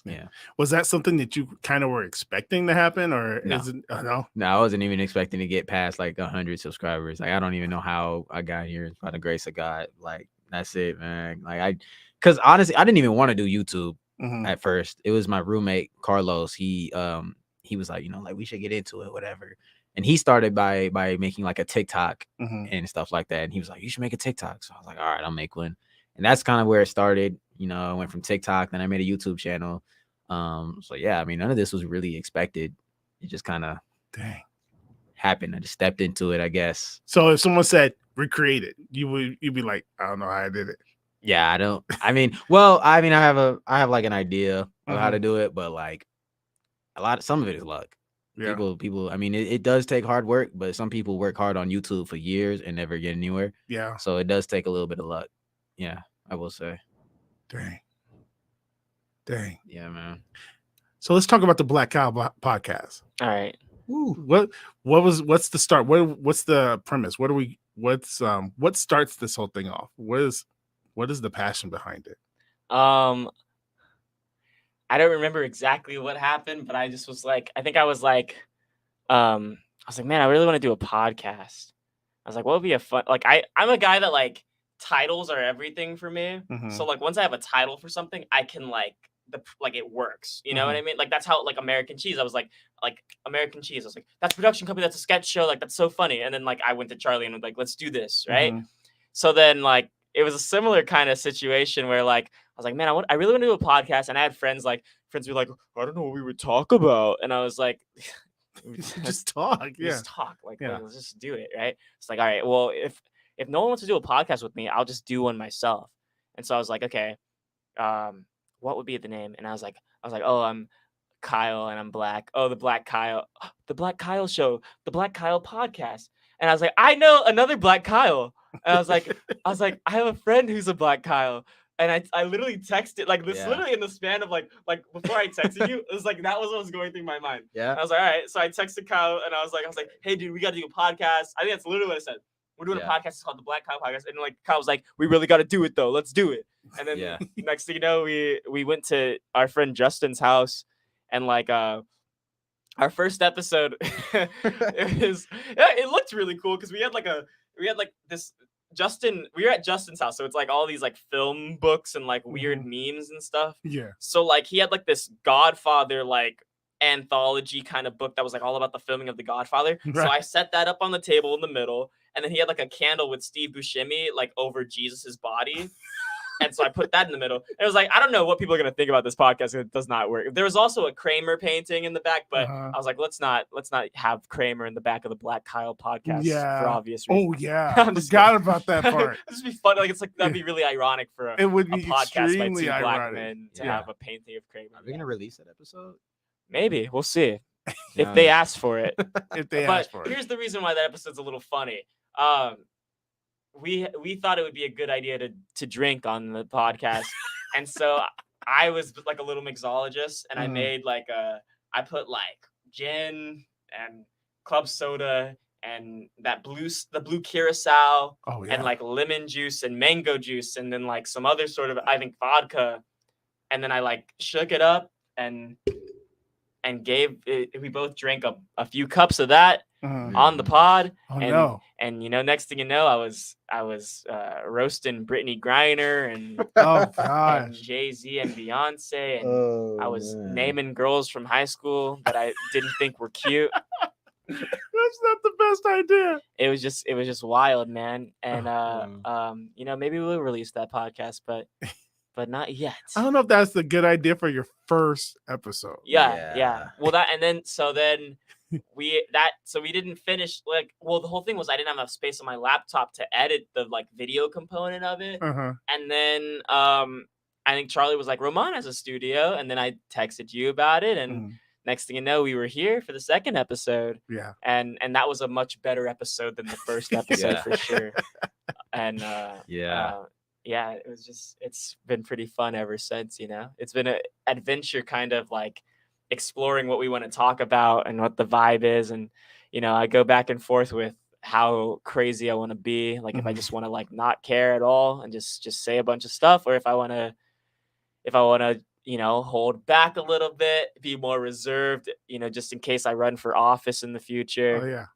yeah. Was that something that you kind of were expecting to happen, or No. is it? No, I wasn't even expecting to get past like 100 subscribers. Like, I don't even know how I got here by the grace of God. Like, that's it, man. Like, because honestly, I didn't even want to do YouTube at first. It was my roommate Carlos. He was like, like we should get into it, whatever. And he started by making like a TikTok and stuff like that. And he was like, you should make a TikTok. So I was like, all right, I'll make one. And that's kind of where it started. I went from TikTok, then I made a YouTube channel. So yeah, I mean, none of this was really expected. It just kind of happened. I just stepped into it, I guess. So if someone said recreate it, you'd be like, I don't know how I did it. Yeah, I have like an idea of how to do it, but like some of it is luck. Yeah. People, I mean, it does take hard work, but some people work hard on YouTube for years and never get anywhere. Yeah. So it does take a little bit of luck. Yeah, I will say. Dang. Yeah, man. So let's talk about the Black Kyle podcast. All right. What's the start? What's the premise? What starts this whole thing off? What is the passion behind it? I don't remember exactly what happened, but I just was like, I was like, man, I really want to do a podcast. I was like, what would be a fun, like, I'm a guy that like titles are everything for me. So like once I have a title for something, I can like it works. You know what I mean? Like that's how like American Cheese. I was like American Cheese. I was like, that's a production company. That's a sketch show. Like that's so funny. And then like I went to Charlie and was like, let's do this, right? So then like it was a similar kind of situation where like I was like, man, I really want to do a podcast. And I had friends were like, I don't know what we would talk about. And I was like, just talk. Just talk. Like, let's just do it, right? It's like, all right, well, if no one wants to do a podcast with me, I'll just do one myself. And so I was like, okay, what would be the name? And I was like, oh, I'm Kyle and I'm black. Oh, the Black Kyle show, the Black Kyle podcast. And I was like, I know another Black Kyle. And I was like, I have a friend who's a Black Kyle. And I literally texted like this literally in the span of like before I texted you, it was like that was what was going through my mind. Yeah. And I was like, all right. So I texted Kyle and I was like, hey dude, we gotta do a podcast. I think that's literally what I said. We're doing a podcast. It's called the Black Kyle Podcast. And like Kyle was like, we really got to do it though. Let's do it. And then next thing you know, we went to our friend Justin's house, and like our first episode, it looked really cool because we had this Justin. We were at Justin's house, so it's like all these like film books and like weird memes and stuff. Yeah. So like he had like this Godfather like anthology kind of book that was like all about the filming of The Godfather. Right. So I set that up on the table in the middle, and then he had like a candle with Steve Buscemi like over Jesus's body. And so I put that in the middle. And it was like, I don't know what people are going to think about this podcast. It does not work. There was also a Kramer painting in the back, but I was like, let's not have Kramer in the back of the Black Kyle podcast for obvious reasons. Oh yeah. I forgot about that part. This would be fun. Like, it's like, that'd be really ironic for a podcast by two ironic. black men to have a painting of Kramer. Are we going to release that episode? Maybe. We'll see. if they ask for it. if they But ask for it. here's the reason why that episode's a little funny. We thought it would be a good idea to drink on the podcast, and so I was like a little mixologist, and I made I put like gin and club soda and the blue curacao Oh yeah. and like lemon juice and mango juice and then like some other sort of I think vodka, and then I like shook it up and gave it, we both drank a few cups of that on the pod. Oh and, no. And next thing you know, I was roasting Brittany Griner and Oh and gosh. Jay-Z and Beyonce, and I was naming girls from high school that I didn't think were cute. That's not the best idea. It was just wild, man. And maybe we'll release that podcast, but not yet. I don't know if that's the good idea for your first episode. Yeah. Well, we didn't finish the whole thing was I didn't have enough space on my laptop to edit the like video component of it. And then I think Charlie was like, Roman has a studio, and then I texted you about it, and next thing you know, we were here for the second episode. Yeah. And that was a much better episode than the first episode for sure. And it's been pretty fun ever since, It's been an adventure, kind of like exploring what we want to talk about and what the vibe is. And, I go back and forth with how crazy I want to be. Like if I just want to like not care at all and just say a bunch of stuff, or if I want to, hold back a little bit, be more reserved, just in case I run for office in the future. Oh yeah.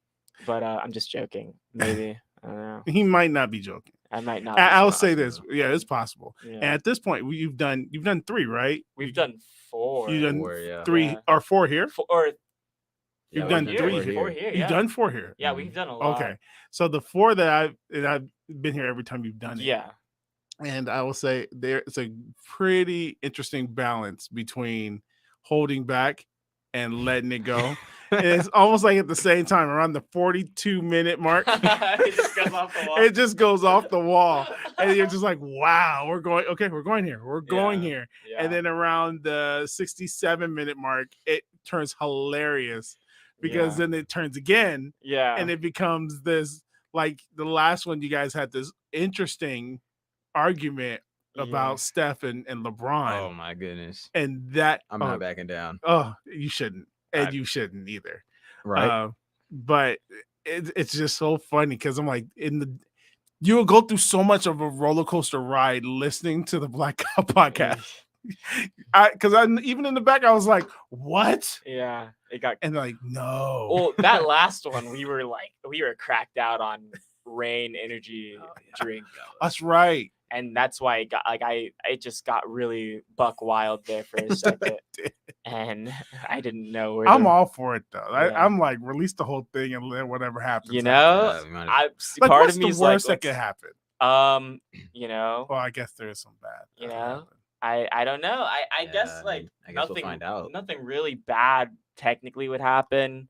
But I'm just joking. Maybe. I don't know. He might not be joking. I might not. I'll say this. Yeah, it's possible. Yeah. And at this point, you've done 3, right? We've done 4. You've done 4, 3 or 4 here? You've done 3 4 here. here. You've done 4 here. Yeah, we've done a lot. Okay. So the 4 that I've been here every time you've done it. Yeah. And I will say it's a pretty interesting balance between holding back and letting it go. And it's almost like at the same time around the 42-minute mark. It just goes off the wall. It just goes off the wall. And you're just like, wow, we're going here. We're going here. Yeah. And then around the 67-minute mark, it turns hilarious because then it turns again. Yeah. And it becomes this, like the last one, you guys had this interesting argument about Steph and LeBron. Oh my goodness. And that I'm not backing down. Oh, you shouldn't. And you shouldn't either. Right. But it's just so funny because I'm like, you'll go through so much of a roller coaster ride listening to the Black Cop podcast. Because even in the back, I was like, what? Yeah. It got like, no. Well, that last one, we were cracked out on Rain energy drink. That's right. And that's why it got it just got really buck wild there for a second. And I didn't know where I'm all for it though. Yeah. I'm like, release the whole thing and let whatever happens. Part what's of me the is worst like, that could happen? Well, I guess there is some bad. I don't know. I guess I guess nothing. we'll find out. Nothing really bad technically would happen.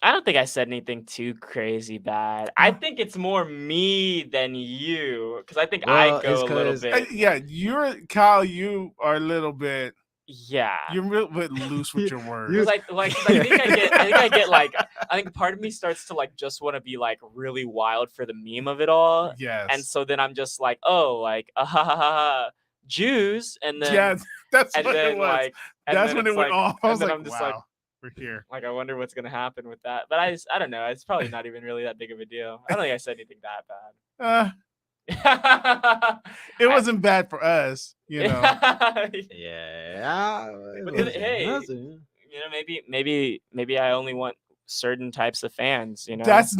I don't think I said anything too crazy bad. I think it's more me than you, because I think I go a little bit. You're Kyle. You are a little bit. Yeah, you're a little bit loose with your words. I think part of me starts to like just want to be like really wild for the meme of it all. Yes. And so then I'm just like, Jews, and then that's what it was. That's when it went off. I was like, wow. We're here. Like, I wonder what's gonna happen with that. But I don't know. It's probably not even really that big of a deal. I don't think I said anything that bad. It wasn't bad for us, Yeah. But then, hey, maybe I only want certain types of fans. That's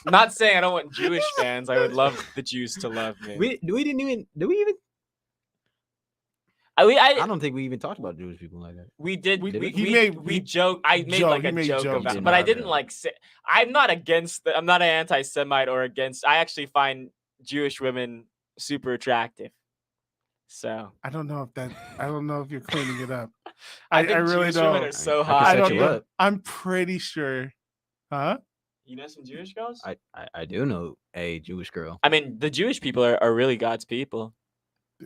not saying I don't want Jewish fans. I would love the Jews to love me. Do we even? I don't think we even talked about Jewish people like that. We did. We joked. I made like a joke about it, but I didn't like say. I'm not against. I'm not an anti-Semite or against. I actually find Jewish women super attractive. So I don't know if you're cleaning it up. I really Jewish don't. Women are so hot. I don't know. I'm pretty sure. Huh? You know some Jewish girls? I do know a Jewish girl. I mean, the Jewish people are really God's people.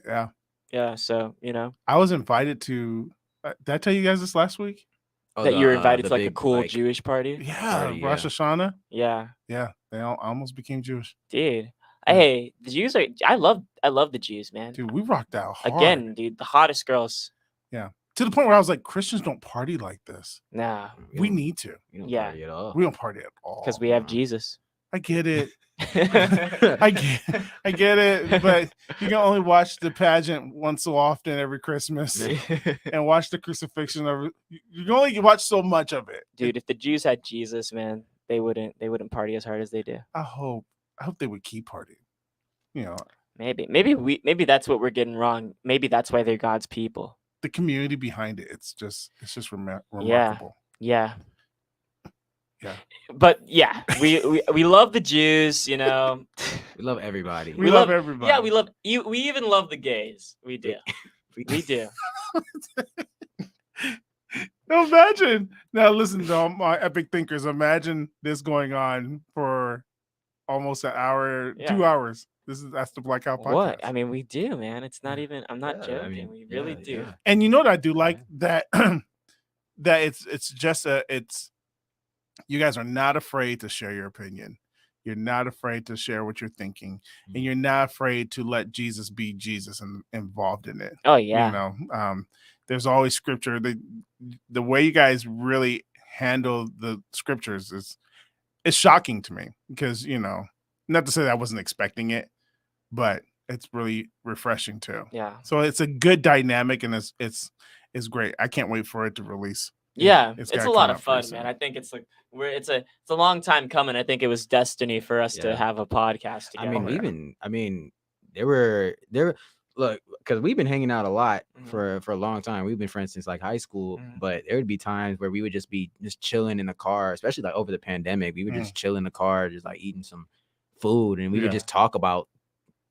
Yeah. Yeah, so I was invited to. Did I tell you guys this last week? Oh, that you were invited the to like a big, cool like, Jewish party. Yeah, Party, Rosh yeah. Hashanah. Yeah, Yeah, they almost became Jewish. dude. Yeah. Hey, the Jews are. I love the Jews, man. Dude, we rocked out hard. Again, dude, the hottest girls. Yeah, to the point where I was like, Christians don't party like this. Nah, We don't- need to. we don't Yeah. party at all. We don't party at all. because we have nah. Jesus. I get it. I get it, but you can only watch the pageant once so often every Christmas and watch the crucifixion of it. You can only watch so much of it. Dude, if the Jews had Jesus, man, they wouldn't party as hard as they do. I hope they would keep partying. You know, Maybe that's what we're getting wrong. Maybe that's why they're God's people. the community behind it. It's just remarkable. Yeah. Yeah. But yeah, we love the Jews, We love everybody. We love everybody. Yeah, we love you. We even love the gays. We do. We do. Now imagine. Now listen to all my epic thinkers. Imagine this going on for almost an hour, Yeah. 2 hours. That's the Black Cow podcast. What? I mean, we do, man. It's not even. I'm not Yeah, I joking. mean, We really yeah, do. yeah. And you know what I do like that that it's just you guys are not afraid to share your opinion. You're not afraid to share what you're thinking, and you're not afraid to let Jesus be Jesus and involved in it. Oh yeah. You know, there's always scripture. The way you guys really handle the scriptures is shocking to me because not to say that I wasn't expecting it, but it's really refreshing too. Yeah. So it's a good dynamic and it's great. I can't wait for it to release. Yeah, It's it's gotta a lot come of out pretty fun, man. soon. I think it's like it's a long time coming. I think it was destiny for us to Yeah. have a podcast I together. mean, there were look, because we've been hanging out a lot Mhm. for a long time. We've been friends since like high school, Mhm. but there would be times where we would just be just chilling in the car, especially like over the pandemic. We would just chill in the car, just like eating some food, and we Yeah. would just talk about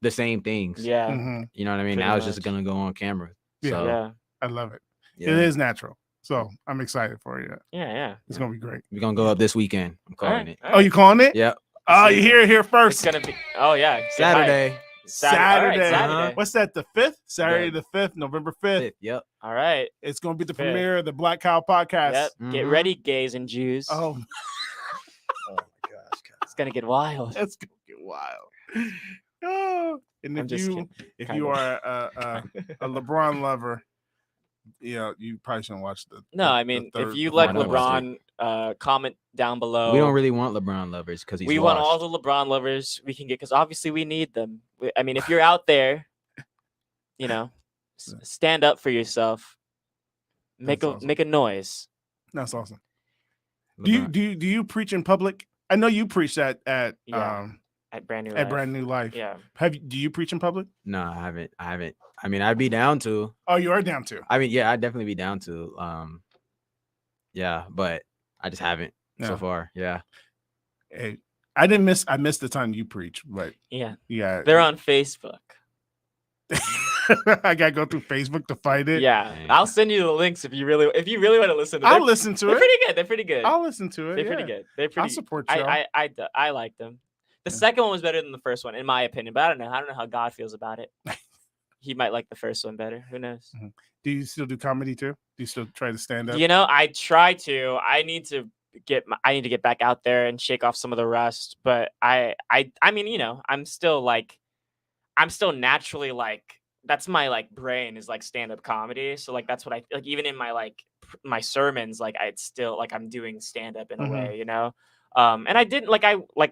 the same things. Yeah, Mhm. You know what I mean? Pretty Now it's just much. gonna go on camera. Yeah. So, yeah, I love it. yeah. It is natural. So I'm excited for you. yeah. It's gonna be great. We're gonna go up this weekend. I'm calling it. Oh, you calling it? Yep. Oh, you hear it here It's first. gonna be. Oh yeah, say hi. Saturday. All right, Saturday. Saturday. What's that? The 5th? Saturday the 5th, November 5th. Yep. All right. It's gonna be the Fifth. premiere of the Black Cow podcast. Yep. Get Mhm. ready, gays and Jews. Oh. Oh my gosh, It's gonna get wild. that's gonna get wild. Oh. And I'm if just you kidding. if Kind you of. are a LeBron lover, you probably shouldn't watch the. No, the- I the mean, third- if you the like final episode. LeBron, comment down below. We don't really want LeBron lovers because he's We want washed. all the LeBron lovers we can get because obviously we need them. I mean, if you're out there, stand up for yourself. Make That's awesome. make a noise. That's awesome. Do you preach in public? I know you preach at Yeah. At Brand New Life. Brand New Life. Yeah. Do you preach in public? No, I haven't. I mean, I'd be down to. Oh, you are down to. I mean, yeah, I'd definitely be down to. Yeah, but I just haven't Yeah. so far. Yeah. Hey, I missed the time you preach, but Yeah. yeah, They're on Facebook. I gotta go through Facebook to find it. Yeah. Dang. I'll send you the links if you really want to listen to them. I'll listen to They're it. pretty good. They're pretty good. I'll listen to it. They're pretty yeah. good. They're pretty I'll support you. I like them. The Yeah. second one was better than the first one, in my opinion, but I don't know. I don't know how God feels about it. He might like the first one better. Who knows? Do you still do comedy too? Do you still try to stand up? I try to. I need to get back out there and shake off some of the rust. But I mean, I'm still naturally like that's my like brain is like stand-up comedy. So like that's what I like even in my like my sermons, like it's still like I'm doing stand-up in a Mhm. way, And I didn't like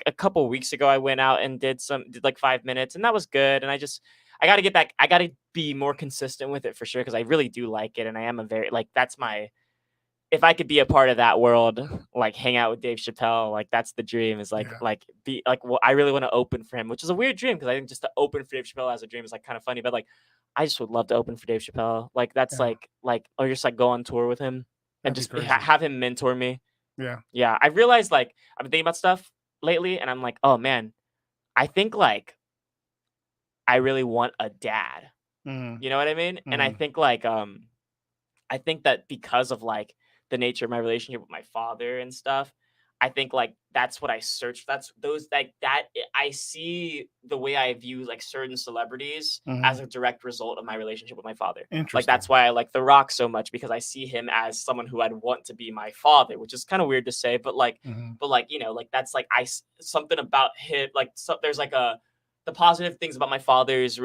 a couple weeks ago I went out and did like 5 minutes and that was good. And I got to get back. I got to be more consistent with it for sure because I really do like it, and I am a very like that's my. If I could be a part of that world, like hang out with Dave Chappelle, like that's the dream. Is like Yeah. be like well, I really want to open for him, which is a weird dream because I think just to open for Dave Chappelle as a dream is like kind of funny, but like I just would love to open for Dave Chappelle. Like that's Yeah. like or just like go on tour with him and That'd be just crazy. have him mentor me. Yeah. Yeah, I realized like I've been thinking about stuff lately, and I'm like, oh man, I think like I really want a dad. Mhm. You know what I mean? And I Mhm. think like I think that because of like the nature of my relationship with my father and stuff, I think like that's what I search. That's those like that I see the way I view like certain celebrities as a direct result of my relationship with my father. Like Interesting. that's why I like The Rock so much, because I see him as someone who I'd want to be my father, which is kind of weird to say, but like you know, like that's like something about him, like there's like the positive things about my father's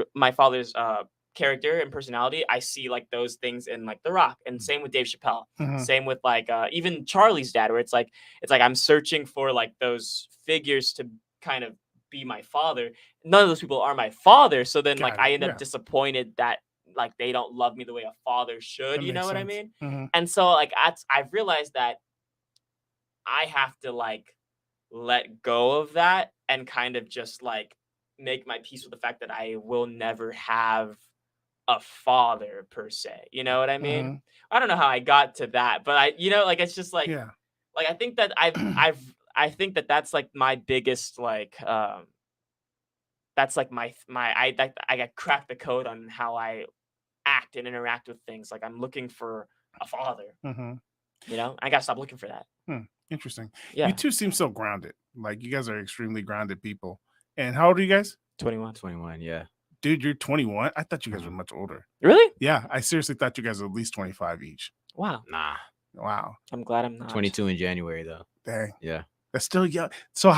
character and personality. I see like those things in like The Rock, and same with Dave Chappelle. Same with like even Charlie's dad, where it's like I'm searching for like those figures to kind of be my father. None of those people are my father, so then like Got it, I end yeah. up disappointed that like they don't love me the way a father should. That You know makes what I sense. mean? And so like I've realized that I have to like let go of that and kind of just like make my peace with the fact that I will never have a father per se. You know what I mean? I don't know how I got to that, but you know, like it's just like Yeah. I think that I think that that's like my biggest like that's like I got cracked the code on how I act and interact with things. Like I'm looking for a father. You know, I gotta stop looking for that. Interesting. Yeah. You two seem so grounded. Like you guys are extremely grounded people. And how old are you guys? 21. 21, yeah. Dude, you're 21. I thought you guys were much older. Really? Yeah, I seriously thought you guys were at least 25 each. Wow. Nah. Wow. I'm glad I'm not. 22 in January though. Dang. Yeah. That's still young. So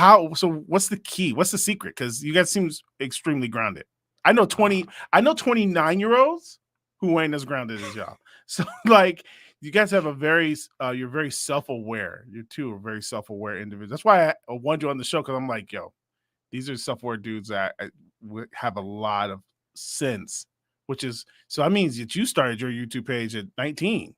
what's the key? What's the secret? Because you guys seem extremely grounded. I know 29-year-olds who ain't as grounded as y'all. So like you guys have a very you're very self-aware. You two are very self-aware individuals. That's why I wanted you on the show, because I'm like, yo, these are self-aware dudes that have a lot of sense, which is so that means that you started your YouTube page at 19.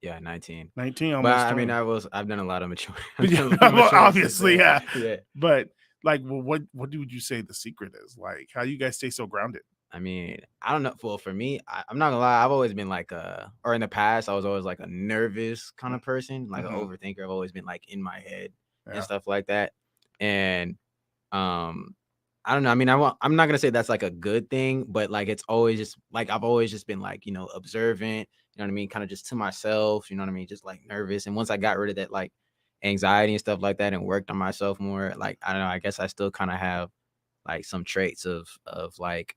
Yeah, 19. 19 almost. But I mean, 20. I've done a lot of mature. Well, obviously, yeah. Yeah. But like, well, what would you say the secret is? Like, how you guys stay so grounded? I mean, I don't know. Well, for me, I'm not gonna lie. I've always been like or in the past, I was always like a nervous kind of person, like an overthinker. I've always been like in my head and stuff like that. And I don't know. I mean, I'm not gonna say that's like a good thing, but like it's always just like I've always just been like, you know, observant. You know what I mean? Kind of just to myself. You know what I mean? Just like nervous. And once I got rid of that like anxiety and stuff like that, and worked on myself more, like I don't know. I guess I still kind of have like some traits of like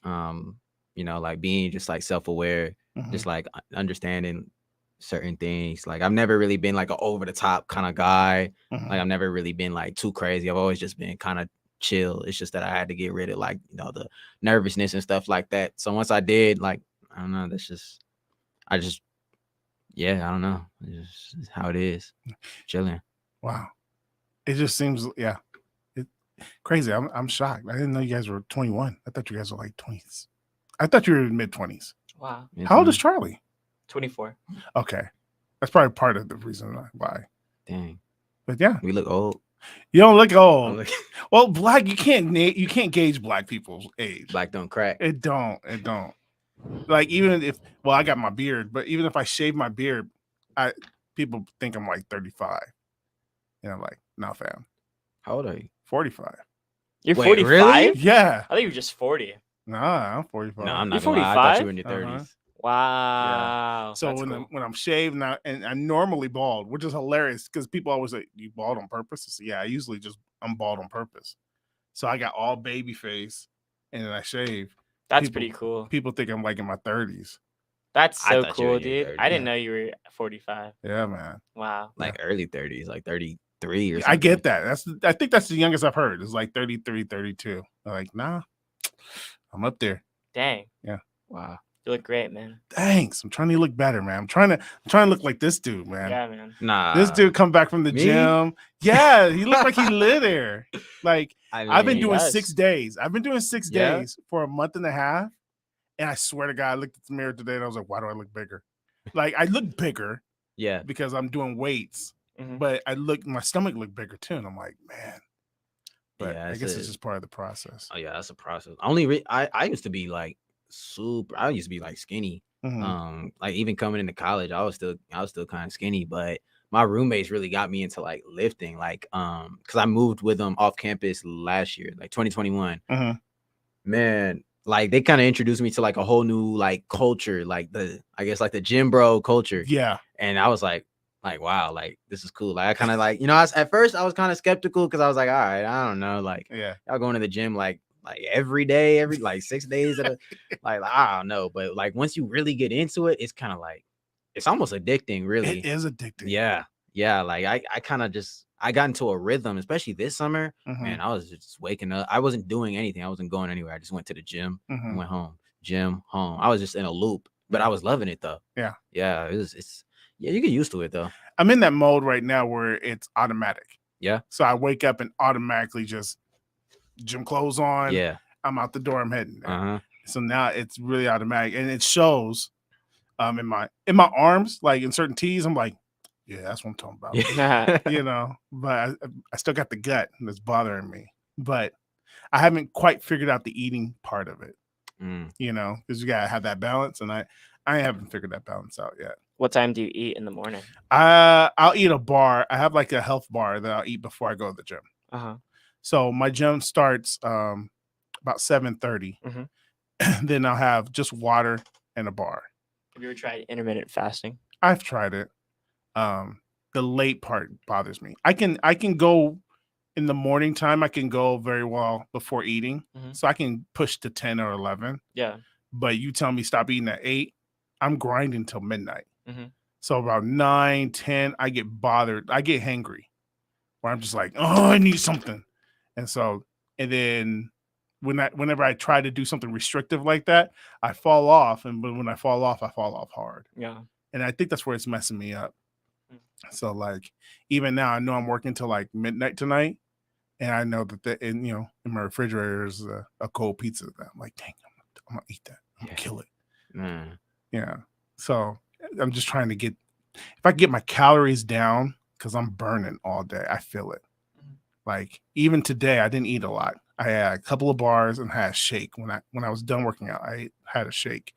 you know, like being just like self-aware, just like understanding certain things. Like I've never really been like an over the top kind of guy. Like I've never really been like too crazy. I've always just been kind of chill. It's just that I had to get rid of like, you know, the nervousness and stuff like that. So once I did, like, I don't know, yeah, I don't know. It's just how it is. Chilling. Wow. It just seems, yeah. Crazy. I'm shocked. I didn't know you guys were 21. I thought you guys were like 20s. I thought you were in mid-20s. Wow. How old is Charlie? 24. Okay. That's probably part of the reason why. Dang. But yeah. We look old. You don't look old. Well, black, you can't gauge black people's age. Black don't crack. It don't. Like even if, well, I got my beard, but even if I shave my beard, people think I'm like 35. And I'm like, no, fam. How old are you? 45. You're Wait, 45? really? Yeah. I think you're just 40. Nah, I'm 45. No, I'm You're not gonna lie. I thought you 45? were in your 30s. Wow. So That's when cool. when I'm shaved now, and I'm normally bald, which is hilarious because people always say, you bald on purpose? I say, yeah, I usually I'm bald on purpose. So I got all baby face and then I shave. That's pretty cool. People think I'm like in my 30s. That's I so thought you were cool, in your dude. I 30s. didn't know you were 45. Yeah, man. Wow. Like early 30s, like 33 or something. I get that. I think that's the youngest I've heard. It's like 33, 32. I'm like, nah, I'm up there. Dang. Yeah. Wow. You look great, man. Thanks. I'm trying to look better, man. I'm trying to look like this dude, man. Yeah, man. Nah. This dude come back from the me? gym. Yeah, he looked like he lived there. Like I've been he doing does. 6 days. I've been doing 6 Yeah? days for a month and a half. And I swear to God, I looked at the mirror today and I was like, why do I look bigger? Like I look bigger Yeah. because I'm doing weights, but my stomach looked bigger too. And I'm like, man. But Yeah, I guess it's just part of the process. Oh yeah, that's a process. I used to be like I used to be like skinny. Like even coming into college, I was still kind of skinny, but my roommates really got me into like lifting, like because I moved with them off campus last year, like 2021. Man, like they kind of introduced me to like a whole new like culture, like I guess like the gym bro culture. Yeah. And I was like like, wow, like this is cool. Like I kind of like, at first I was kind of skeptical because I was like, all right, I don't know, like Yeah. y'all going to the gym like every day, every like 6 days at a like I don't know, but like once you really get into it, it's kind of like it's almost addicting, really. It is addicting. Yeah. Like I kind of I got into a rhythm, especially this summer. Man, I was just waking up. I wasn't doing anything. I wasn't going anywhere. I just went to the gym and went home. Gym, home. I was just in a loop, but I was loving it though. Yeah. It's you get used to it though. I'm in that mode right now where it's automatic. Yeah. So I wake up and automatically just gym clothes on. Yeah. I'm out the door. I'm heading there. Uh-huh. So now it's really automatic, and it shows in my arms, like in certain tees. I'm like, yeah, that's what I'm talking about. But I still got the gut that's bothering me. But I haven't quite figured out the eating part of it. Because you gotta have that balance, and I haven't figured that balance out yet. What time do you eat in the morning? I'll eat a bar. I have like a health bar that I'll eat before I go to the gym. So my gym starts about 7:30. Then I'll have just water and a bar. Have you ever tried intermittent fasting? I've tried it. The late part bothers me. I can go in the morning time. I can go very well before eating, so I can push to 10 or 11. Yeah. But you tell me stop eating at 8, I'm grinding till midnight. So about 9, 10, I get bothered. I get hangry, where I'm just like, oh, I need something. And then whenever I try to do something restrictive like that, I fall off. And when I fall off hard. Yeah. And I think that's where it's messing me up. So like even now, I know I'm working till like midnight tonight, and I know that in my refrigerator is a cold pizza. That I'm like, dang, I'm gonna eat that. I'm gonna kill it. Yeah. So I'm just trying to if I can get my calories down, because I'm burning all day. I feel it. Like even today, I didn't eat a lot. I had a couple of bars and had a shake. When I was done working out, I had a shake,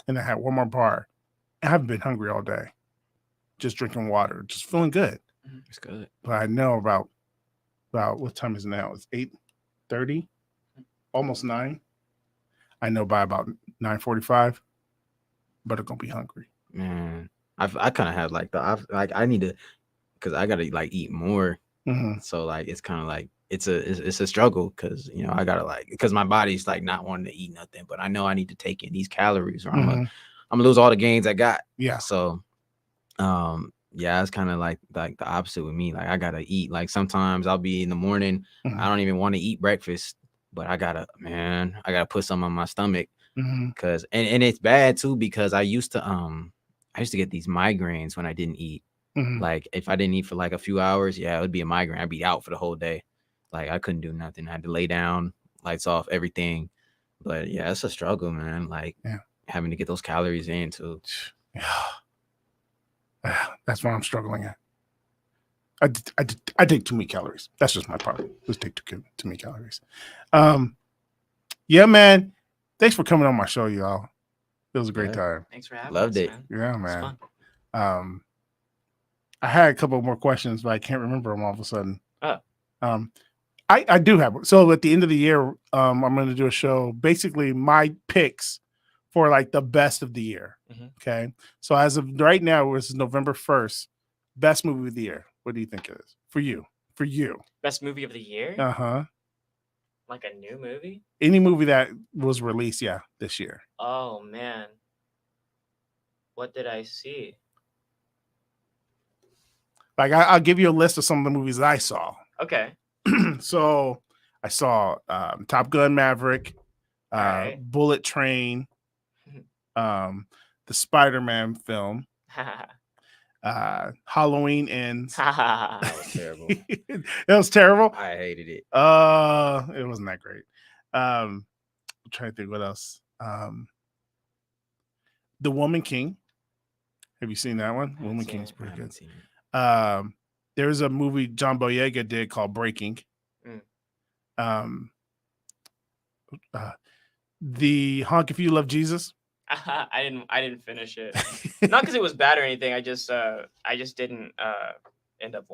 and I had one more bar. I haven't been hungry all day. Just drinking water, just feeling good. It's good. But I know about what time is it now? It's 8:30, almost 9. I know by about 9:45, but I'm gonna be hungry. Man, I kind of have like I need to, because I gotta like eat more. So like it's kind of like it's a struggle, because I gotta because my body's like not wanting to eat nothing, but I know I need to take in these calories, or I'm gonna lose all the gains I got. Yeah. So yeah, it's kind of like the opposite with me. Like I gotta eat. Like sometimes I'll be in the morning, I don't even want to eat breakfast, but I gotta put some on my stomach, because and it's bad too, because I used to get these migraines when I didn't eat. Like if I didn't eat for like a few hours, it would be a migraine. I'd be out for the whole day. Like I couldn't do nothing. I had to lay down, lights off, everything. But yeah, it's a struggle, man. Like having to get those calories in too. That's what I'm struggling at. I take too many calories. That's just my problem. Just take too many calories. Yeah, man. Thanks for coming on my show, y'all. It was a great time. Thanks for having Loved us, it. man. Yeah, It was man. I had a couple more questions, but I can't remember them all of a sudden. I do have one. So at the end of the year, I'm going to do a show, basically my picks for like the best of the year. Okay. So as of right now, this is November 1st, best movie of the year. What do you think it is for you? Best movie of the year? Like a new movie? Any movie that was released, this year. Oh man. What did I see? Like I'll give you a list of some of the movies that I saw. Okay. So I saw Top Gun Maverick, Alright. Bullet Train, the Spider-Man film, Halloween Ends. That was terrible. It was terrible. I hated it. It wasn't that great. I'm trying to think what else. The Woman King. Have you seen that one? Woman King is pretty good. There's a movie John Boyega did called Breaking. The Honk If You Love Jesus. I didn't finish it. Not because it was bad or anything. I just didn't end up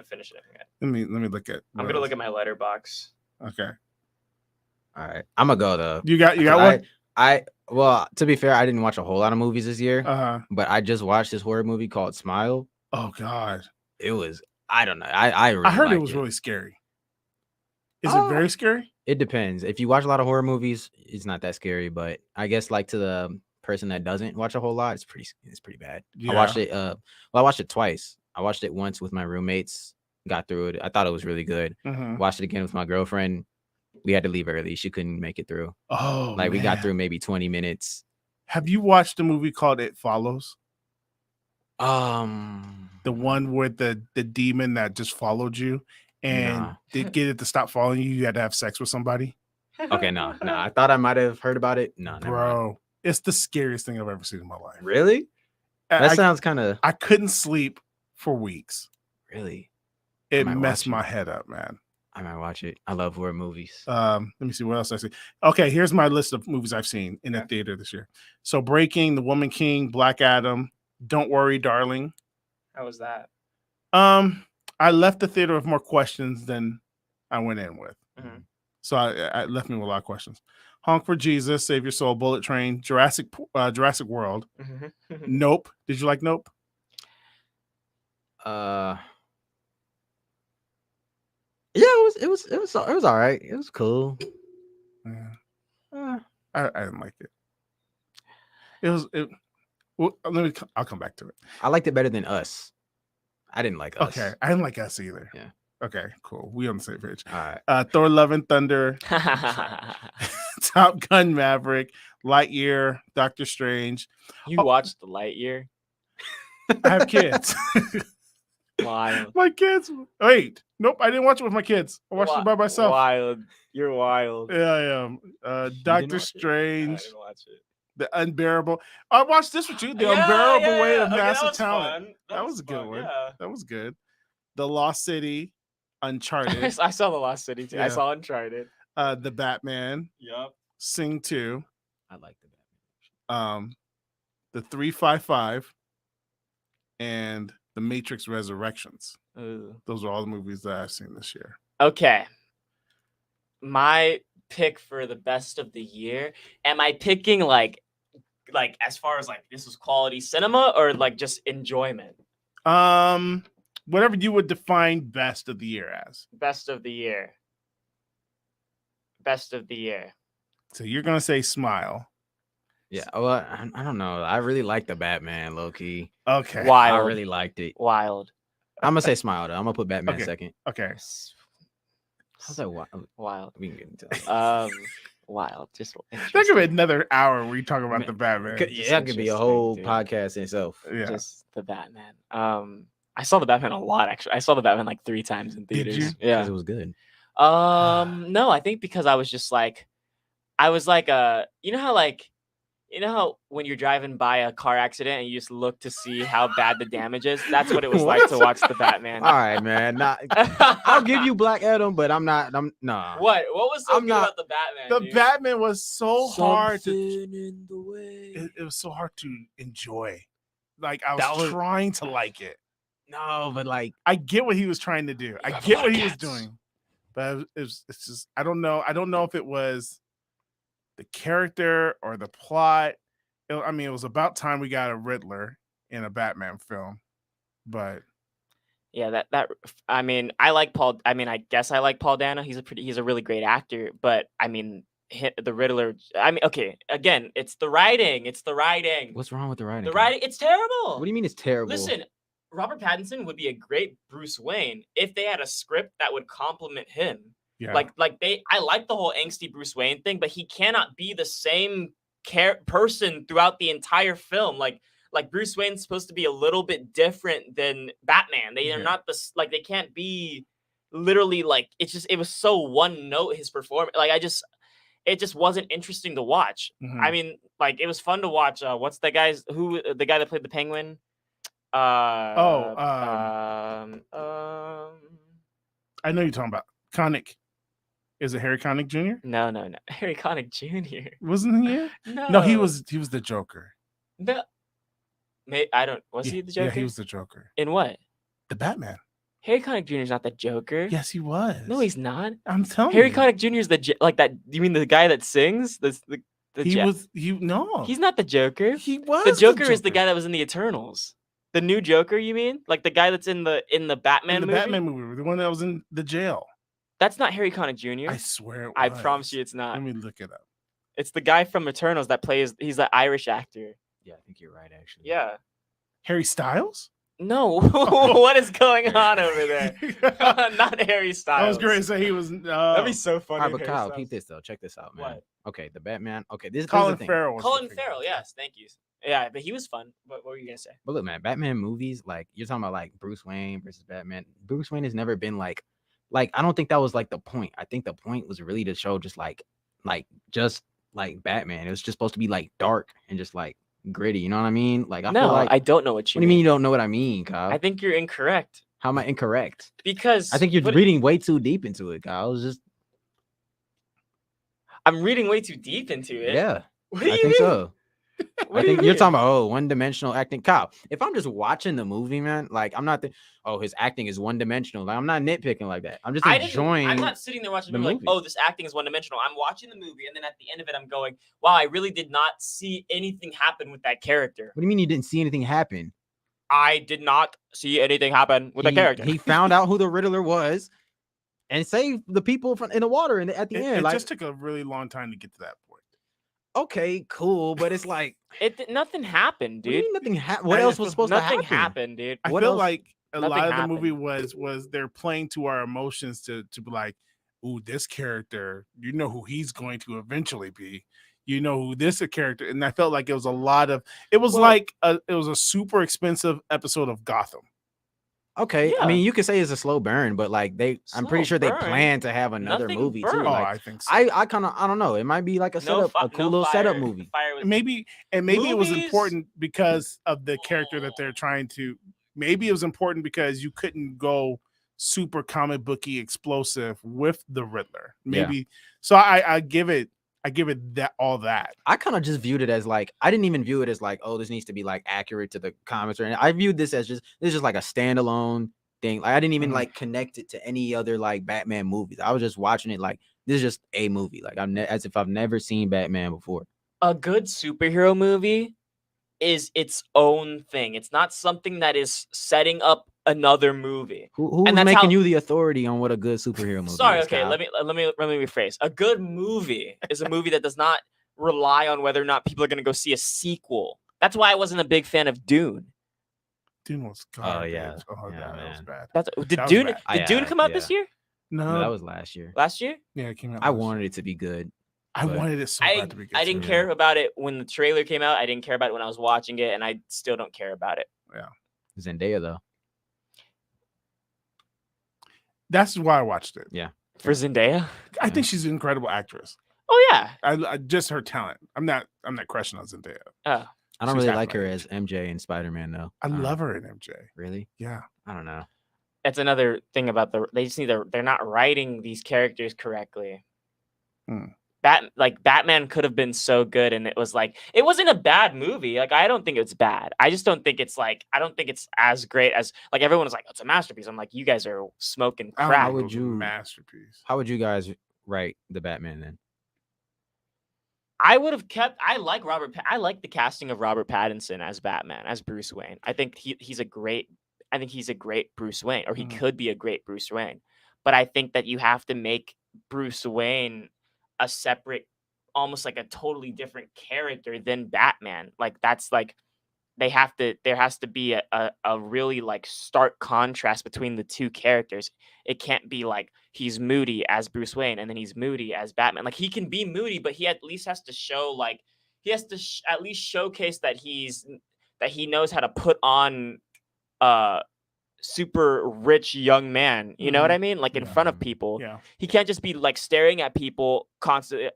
finishing it. Let me look at. I'm gonna look at my letterbox. Okay. All right, I'm gonna go though. You got one. Well, to be fair, I didn't watch a whole lot of movies this year, Uh-huh. but I just watched this horror movie called Smile. Oh God, It was. I don't know. I really I heard it liked was really scary. Is it very scary? It depends. If you watch a lot of horror movies, it's not that scary. But I guess like to the person that doesn't watch a whole lot, it's pretty bad. I watched it. I watched it twice. I watched it once with my roommates. Got through it. I thought it was really good. Mhm. Watched it again with my girlfriend. We had to leave early. She couldn't make it through. Oh, Like we got man. through maybe 20 minutes. Have you watched the movie called It Follows? The The one with the demon that just followed you and Nah. did get it to stop following you. You had to have sex with somebody. Okay, no. I thought I might have heard about it. No, never mind. Bro, it's the scariest thing I've ever seen in my life. Really? That I, sounds kind of I couldn't sleep for weeks. really. It might messed watch my it. head up, man. I might watch it. I love horror movies. Let me see what else I see. Okay, here's my list of movies I've seen in the theater this year. So Breaking, The Woman King, Black Adam, Don't Worry, Darling. How was that? I left the theater with more questions than I went in with. Mhm. So I left me with a lot of questions. Honk for Jesus, Save Your Soul, Bullet Train, Jurassic World, Nope. Did you like Nope? Yeah, it was all right. It was cool. Yeah. I didn't like it. Well, I'll come back to it. I liked it better than Us. I didn't like Us. Okay, I didn't like Us either. Yeah. Okay, cool. We on the same page. All right. Thor: Love and Thunder, Top Gun: Maverick, Lightyear, Doctor Strange. You watched the Lightyear? I have kids. Wild. My kids. Wait, nope. I didn't watch it with my kids. I watched it by myself. Wild. You're wild. Yeah, I am. Doctor watch it? Strange, I didn't watch it. The Unbearable. I watched this with you. The Unbearable Weight of Massive Talent. That was a good one. Yeah. That was good. The Lost City, Uncharted, I saw The Lost City too. Yeah. I saw Uncharted. The Batman, Yep. Sing 2, I like the Batman. the 355, and The Matrix Resurrections. Ooh. Those are all the movies that I've seen this year. Okay. My pick for the best of the year. Am I picking like as far as like this is quality cinema or like just enjoyment? Whatever you would define best of the year as. Best of the year. Best of the year. So you're gonna say Smile. Yeah. Well, I don't know. I really like the Batman, low key. Okay. Wild. I really liked it. Wild. I'm gonna say Smile though. I'm gonna put Batman Okay. second. Okay. How's that wild? Wild. We can get into that. Wild. Just That could be another hour where you talk about Man, the Batman. Yeah, that could be a whole dude. podcast in itself. Yeah. just the Batman. I saw the Batman a lot actually. I saw the Batman like 3 times in Did theaters. you? Yeah. 'Cause it was good. No, I think because I was just like, you know how when you're driving by a car accident and you just look to see how bad the damage is? That's what it was like to watch the Batman. All right, man. I'll give you Black Adam, but I'm nah. What was so I'm good not- about the Batman? The dude? Batman was so hard to. Something in the way. It was so hard to enjoy. Like I That was was- trying to like it. No, but like I get what he was trying to do. I have a get lot what of he was cats. doing, but it's just I don't know. I don't know if it was the character or the plot. It was about time we got a Riddler in a Batman film, but Yeah, I mean, I guess I like Paul Dano. He's a really great actor, but I mean, the Riddler. I mean, okay, again, it's the writing. It's the writing. what's wrong with the writing? The Kyle? writing. It's terrible. What do you mean it's terrible? Listen, Robert Pattinson would be a great Bruce Wayne if they had a script that would complement him. yeah, I like the whole angsty Bruce Wayne thing, but he cannot be the same person throughout the entire film. Like Bruce Wayne's supposed to be a little bit different than Batman. They are Yeah. not they can't be literally like it was so one note his performance. It just wasn't interesting to watch. Mhm. I mean, like it was fun to watch. What's the guy that played the Penguin? I know you're talking about Connick. Is it Harry Connick Jr.? No. Harry Connick Jr. Wasn't he? No. No, he was the Joker. No. I don't. Was he the Joker? Yeah, he was the Joker. In what? The Batman. Harry Connick Jr. is not the Joker. Yes, he was. No, he's not. I'm telling Harry you. Connick Jr. is like that. You mean the guy that sings? He was. You no. He's not the Joker. He was. The Joker is the guy that was in the Eternals. The new Joker, you mean? Like the guy that's in the Batman In the movie? Batman movie, the one that was in the jail. That's not Harry Connick Jr. I swear it was. I promise you it's not. Let me look it up. It's the guy from Eternals that plays. He's an Irish actor. Yeah, I think you're right, actually. Yeah. Harry Styles? No. What is going on over there? That Not Harry Styles. was great to say he was. That'd be so funny. All right, if but Harry Kyle, Styles- keep this though. Check this out, man. What? Okay, the Batman. Okay, this is Colin the thing. Farrell. Was Colin the figure. Farrell. Yes, thank you. Yeah, but he was fun. What were you gonna say? But look, man, Batman movies, like you're talking about like Bruce Wayne versus Batman. Bruce Wayne has never been like I don't think that was like the point. I think the point was really to show just like Batman. It was just supposed to be like dark and just like gritty. You know what I mean? Like I feel No, like I don't know what what do you mean you don't know what I mean, Kyle? I think you're incorrect How am I incorrect? because I think you're what- reading way too deep into it, Kyle. It's just I'm reading way too deep into it. yeah, What do you I think mean? so. What I do you think you're mean? talking about one-dimensional acting. Kyle, if I'm just watching the movie, man, like I'm not his acting is one-dimensional. Like I'm not nitpicking like that. I'm just enjoying. I'm not sitting there watching the the movie movie. like, oh, this acting is one dimensional. I'm watching the movie, and then at the end of it, I'm going, wow, I really did not see anything happen with that character. What do you mean you didn't see anything happen? I did not see anything happen with the character. He found out who the Riddler was and saved the people in the water at the end. It Like, just took a really long time to get to that point. okay, cool, but it's like, Nothing happened, what do you dude. mean nothing happened? What I else just was feel supposed Nothing to happen? happened, dude. I What feel else? like a Nothing lot of the happened. movie was they're playing to our emotions to be like, ooh, this character, you know who he's going to eventually be. You know who this character, and I felt like it was a lot of. It was Well- like it was a super expensive episode of Gotham. Okay, Yeah. I mean, you could say it's a slow burn, but like I'm pretty Slow sure they burn? plan to have another Nothing movie burned. too. Oh, Like, I think so. I kind of I don't know. It might be like a setup, a cool little setup movie. Fire was, maybe it was Movies- important because of the character that they're trying to. Maybe it was important because you couldn't go super comic booky explosive with the Riddler. Yeah. Maybe so. I give it that all that. I kind of just viewed it as like I didn't even view it as like, oh, this needs to be like accurate to the comics or anything. I viewed this as this is just like a standalone thing. Like I didn't even Mhm. like connect it to any other like Batman movies. I was just watching it like this is just a movie. Like as if I've never seen Batman before. a good superhero movie is its own thing. It's not something that is setting up another movie. Who's that's making how- you the authority on what a good superhero movie Sorry, is? okay, Kyle? let me rephrase. A good movie is a movie that does not rely on whether or not people are going to go see a sequel. That's why I wasn't a big fan of Dune. Dune was garbage. yeah. Oh Yeah, god, that was man. bad. Did That was Dune bad. did Dune Yeah, come out this year? No, No, that was last year. Last year? yeah, it came out. I last year. wanted it to be good. I but wanted it so I bad to be good. I didn't too. care about it when the trailer came out. I didn't care about it when I was watching it, and I still don't care about it. Zendaya though. That's why I watched it. For Zendaya? I think she's an incredible actress. Oh yeah. I just her talent. I'm not crushing on Zendaya. Oh. I don't She's really half like my her age. as MJ and Spider-Man though. I love her in MJ. Really? Yeah. I don't know. That's another thing about they just need they're not writing these characters correctly. Hmm. Batman could have been so good, and it wasn't a bad movie. Like I don't think it's bad. I just don't think it's I don't think it's as great as like everyone was like, it's a masterpiece. I'm like, you guys are smoking I don't crack. know if would it was a you- masterpiece? How would you guys write the Batman then? I would have kept. I like I like the casting of Robert Pattinson as Batman, as Bruce Wayne. I think he's a great. I think he's a great Bruce Wayne, or he Mhm. could be a great Bruce Wayne. But I think that you have to make Bruce Wayne a separate, almost like a totally different character than Batman. Like that's like there has to be a really like stark contrast between the two characters. It can't be like he's moody as Bruce Wayne and then he's moody as Batman. Like he can be moody, but he at least has to show at least showcase that he knows how to put on super rich young man. You know what I mean? Like in Yeah. front of people. Yeah. He can't just be like staring at people constantly.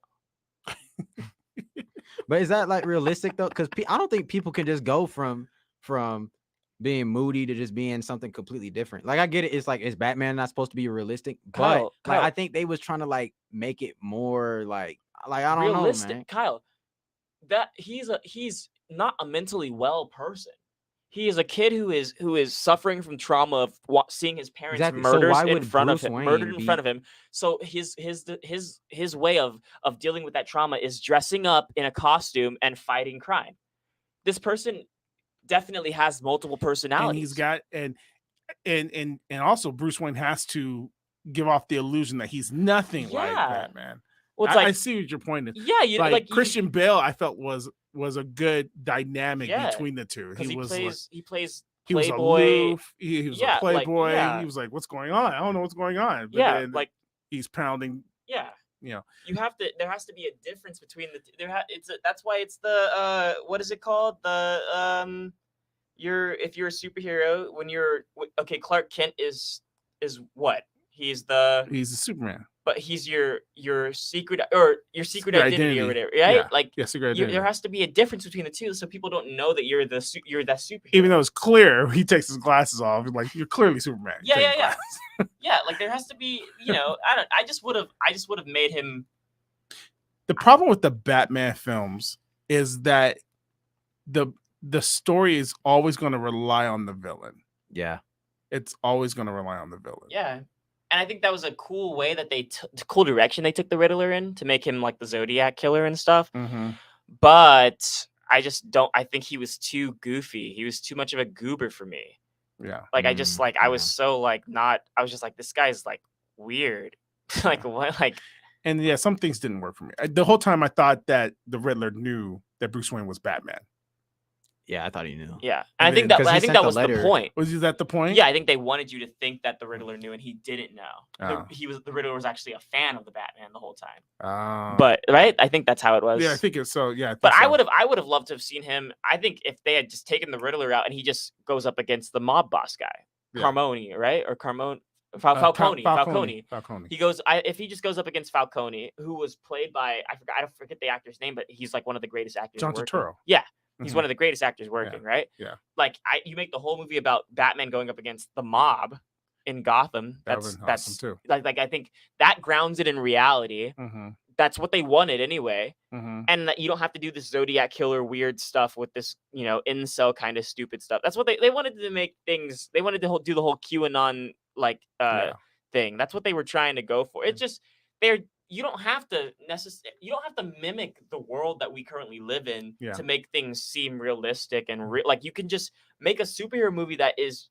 But is that like realistic though? Because I don't think people can just go from being moody to just being something completely different. Like I get it. It's like is Batman not supposed to be realistic? But Kyle, like I Kyle. think they was trying to like make it more like I don't realistic, know, man. Kyle. That he's not a mentally well person. He is a kid who is suffering from trauma of seeing his parents Exactly. So murdered why in would front of Bruce him, Wayne murdered in front be- of him. So his way of dealing with that trauma is dressing up in a costume and fighting crime. This person definitely has multiple personalities. and he's got and also Bruce Wayne has to give off the illusion that he's nothing like Yeah. Batman. Well, it's I like, see what your point is. yeah, you Like, like Christian Bale, I felt was a good dynamic Yeah, between the two. because he was plays he was Playboy. aloof. He was Yeah, a like, playboy. yeah. He was like, "What's going on? I don't know what's going on." But Yeah, then like, he's pounding. yeah. You know, There has to be a difference between the that's why it's the what is it called, the if you're a superhero, when okay, Clark Kent is what, he's he's a Superman. but he's your secret Secret identity or whatever, right? Yeah. Like, Yeah, secret identity. there has to be a difference between the two, so people don't know that you're that superhero. Even though it's clear, he takes his glasses off. Like, you're clearly Superman. Yeah, Take yeah, your yeah. glasses. Yeah, like, there has to be, I just would have made him. The problem with the Batman films is that the story is always going to rely on the villain. Yeah. It's always going to rely on the villain. Yeah. And I think that was a cool way that cool direction they took the Riddler in to make him like the Zodiac killer and stuff. Mm-hmm. But I just don't. I think he was too goofy. He was too much of a goober for me. Yeah. Like, I just like, I was so like not. I was just like, this guy's like weird. Like, what? Like, and yeah, some things didn't work for me. The whole time I thought that the Riddler knew that Bruce Wayne was Batman. Yeah, I thought he knew. Yeah, And and I think then- that 'cause he I think sent that the was letter- the point. Was that the point? Yeah, I think they wanted you to think that the Riddler knew, and he didn't know. Oh. The Riddler was actually a fan of the Batman the whole time. But But right, I think that's how it was. yeah, I think it's so. Yeah, But I would have loved to have seen him. I think if they had just taken the Riddler out and he just goes up against the mob boss guy, Yeah. Carmoni, right? Or Falcone. Falcone. He goes. If he just goes up against Falcone, who was played by I forget the actor's name, but he's like one of the greatest actors. John working. Turturro. Yeah, he's Mhm. one of the greatest actors working, right? Yeah. Like, you make the whole movie about Batman going up against the mob in Gotham. That would've been That's awesome too. like I think that grounds it in reality. Mm-hmm. That's what they wanted anyway. Mm-hmm. And that you don't have to do this Zodiac killer weird stuff with this, incel kind of stupid stuff. That's what they wanted to make things. They wanted to do the whole QAnon like thing. That's what they were trying to go for. It's just you don't have to mimic the world that we currently live in Yeah. to make things seem realistic and like, you can just make a superhero movie that is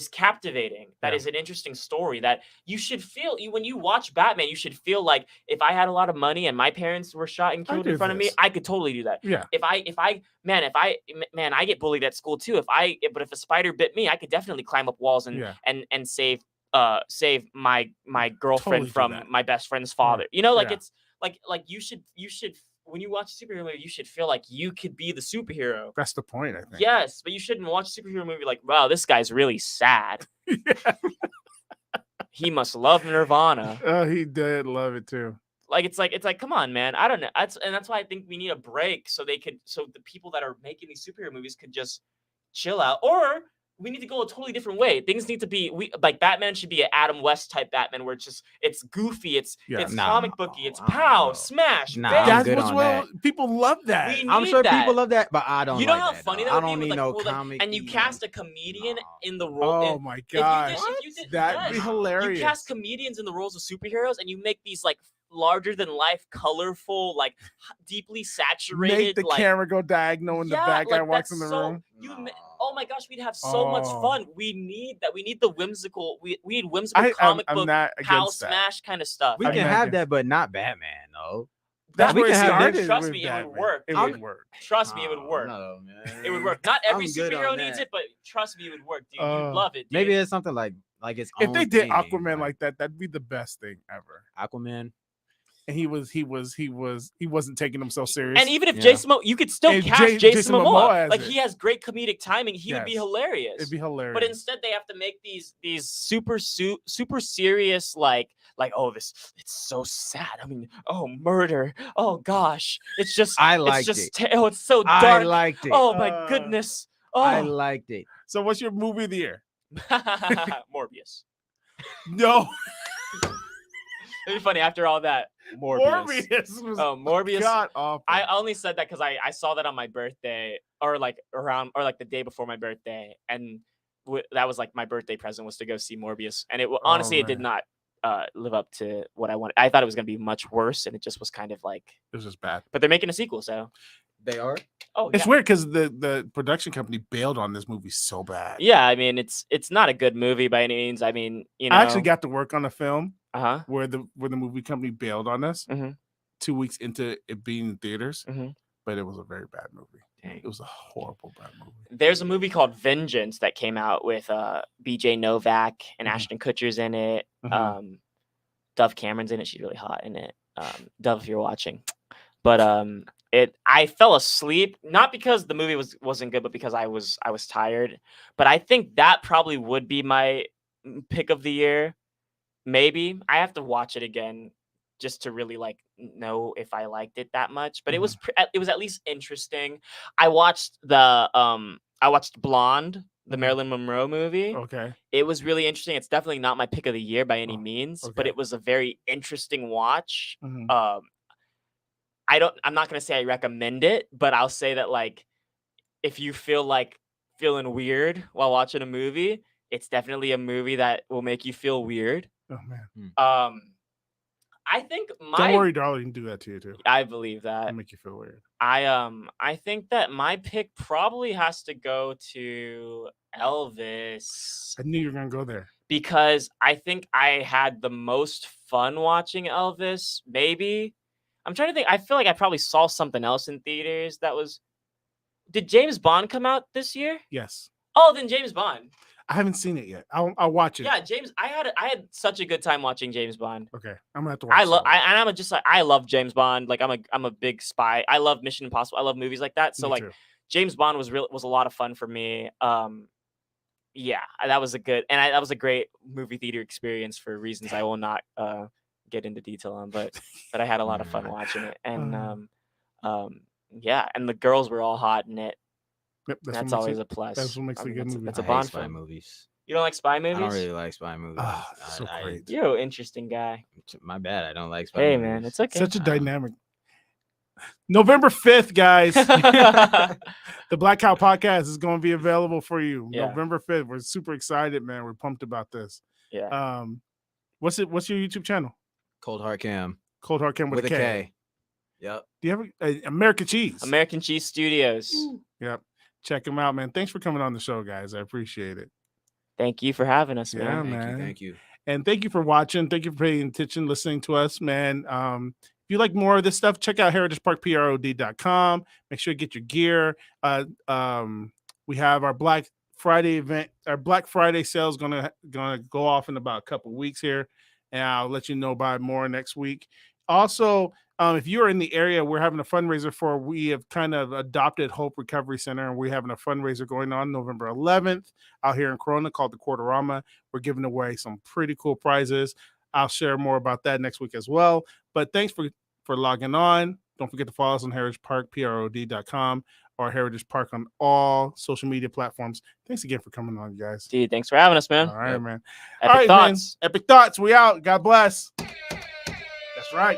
captivating, that Yeah. is an interesting story, that you should feel when you watch Batman, you should feel like, if I had a lot of money and my parents were shot and I killed in do front of me, this. I could totally do that. Yeah. I get bullied at school too. But if a spider bit me, I could definitely climb up walls and Yeah. and save my girlfriend Totally do from that. my best friend's father. Like, Yeah. it's like you should when you watch a superhero movie, you should feel like you could be the superhero. That's the point, I think. Yes, but you shouldn't watch a superhero movie like, wow, this guy's really sad. He must love Nirvana. Oh, he did love it too. Like, it's like, come on, man. I don't know. That's why I think we need a break so the people that are making these superhero movies could just chill out, or we need to go a totally different way. Things need to be like, Batman should be an Adam West type Batman, where it's goofy, it's nah. comic booky, it's I don't pow, know. smash, Nah, bang. I'm That's good what's on well. People love that. We I'm need sure that. people love that, but I don't. You know like how that, funny though. that I would don't be need with, no like, comic. and you cast a comedian in the role. Oh my gosh, if you did that'd be yes. hilarious. You cast comedians in the roles of superheroes, and you make these like larger than life, colorful, like deeply saturated. Make the like, camera go diagonal when the bad guy like, walks in that's the room. Oh my gosh, we'd have so much Oh. fun. We need that. We need the whimsical. We need whimsical I'm comic book not pow against that. smash kind of stuff. We I'm can not have against- that, but not Batman, though. That's we where it can have that. started. Trust with me, it would Batman. work. It I'm- would work. Trust me, it would Oh, work. No, man. It would work. Not every I'm good superhero on needs that. it, but trust me, it would work, dude. Uh, You'd love it. Dude. Maybe it's something like its If own they did thing, Aquaman like that, that'd be the best thing ever. Aquaman. And he wasn't taking himself serious. And even if Yeah. Jason Momoa, you could still And cast Jason Jason Momoa Momoa. as Like, it. he has great comedic timing. He would be Yes. hilarious. It'd be hilarious. But instead, they have to make these super serious, like, oh, it's so sad. I mean, oh, murder. Oh gosh, it's just I liked it's just it. oh, it's so I dark. liked it. Oh my Uh, goodness. I Oh, liked it. So what's your movie of the year? Morbius. No, It'd be funny after all that. Morbius. Morbius was Oh, Morbius. god awful. I only said that because I saw that on my birthday, or like the day before my birthday, and that was like my birthday present, was to go see Morbius, and honestly, it did man. not live up to what I wanted. I thought it was gonna be much worse, and it just was kind of like. It was just bad. But they're making a sequel, so They are. Oh, It's yeah. weird because the production company bailed on this movie so bad. Yeah, I mean, it's not a good movie by any means. I mean, you know. I actually got to work on a film Uh-huh. where the movie company bailed on us Mhm. 2 weeks into it being in theaters, Mhm. but it was a very bad movie. Dang. It was a horrible bad movie. There's a movie called Vengeance that came out with BJ Novak and Mhm. Ashton Kutcher's in it. Mhm. Dove Cameron's in it. She's really hot in it. Dove, if you're watching. But I fell asleep, not because the movie wasn't good, but because I was tired. But I think that probably would be my pick of the year. Maybe I have to watch it again just to really like know if I liked it that much. But it was at least interesting. I watched Blonde, the Mhm. Marilyn Monroe movie. Okay. It was really interesting. It's definitely not my pick of the year by any Oh, means, but okay. it was a very interesting watch. Mhm. I'm not gonna say I recommend it, but I'll say that like if you feel like feeling weird while watching a movie, it's definitely a movie that will make you feel weird. Oh man. I think Don't worry, darling. Do that to you too. I believe that. It'll make you feel weird. I think that my pick probably has to go to Elvis I knew you were gonna go there. because I think I had the most fun watching Elvis. Maybe I'm trying to think. I feel like I probably saw something else in theaters that was. Did James Bond come out this year? Yes. Oh, then James Bond. I haven't seen it yet. I'll watch it. Yeah, James. I had such a good time watching James Bond. Okay. I'm gonna have to watch I love. it. I love James Bond. Like I'm a big spy. I love Mission Impossible. I love movies like that. So Me like too. James Bond was a lot of fun for me. Yeah, that was that was a great movie theater experience for reasons I will not get into detail on, but I had a lot of fun watching it, and yeah, and the girls were all hot in it. Yep, That's always a plus. That's what makes it a good movie. That's a I hate Bond spy film. movies. You don't like spy I movies? don't really like spy movies. Ah, so I- great. You're an interesting guy. My bad. I don't like spy Hey movies. man, it's okay. Such a dynamic. November 5th, guys. The Black Cow Podcast is going to be available for you. Yeah. November 5th. We're super excited, man. We're pumped about this. Yeah. What's your YouTube channel? Cold Hard Cam Cold Hard Cam with a K. Yep. Do you have American Cheese? American Cheese Studios. Yep. Check them out, man. Thanks for coming on the show, guys. I appreciate it. Thank you for having us, Yeah, man. man. Thank you. And thank you for watching. Thank you for paying attention, listening to us, man. If you like more of this stuff, check out heritageparkprod.com. Make sure you get your gear. We have our Black Friday event. Our Black Friday sale is gonna go off in about a couple weeks here, and I'll let you know about more next week. Also, if you're in the area, we're having a fundraiser we have kind of adopted Hope Recovery Center, and we're having a fundraiser going on November 11th out here in Corona called the Quarterama. We're giving away some pretty cool prizes. I'll share more about that next week as well. But thanks for logging on. Don't forget to follow us on heritageparkprod.com or Heritage Park on all social media platforms. Thanks again for coming on, you guys. Dude, thanks for having us, man. All right, man. Epic All right, thoughts. man. Epic Thoughts. We out. God bless. That's right.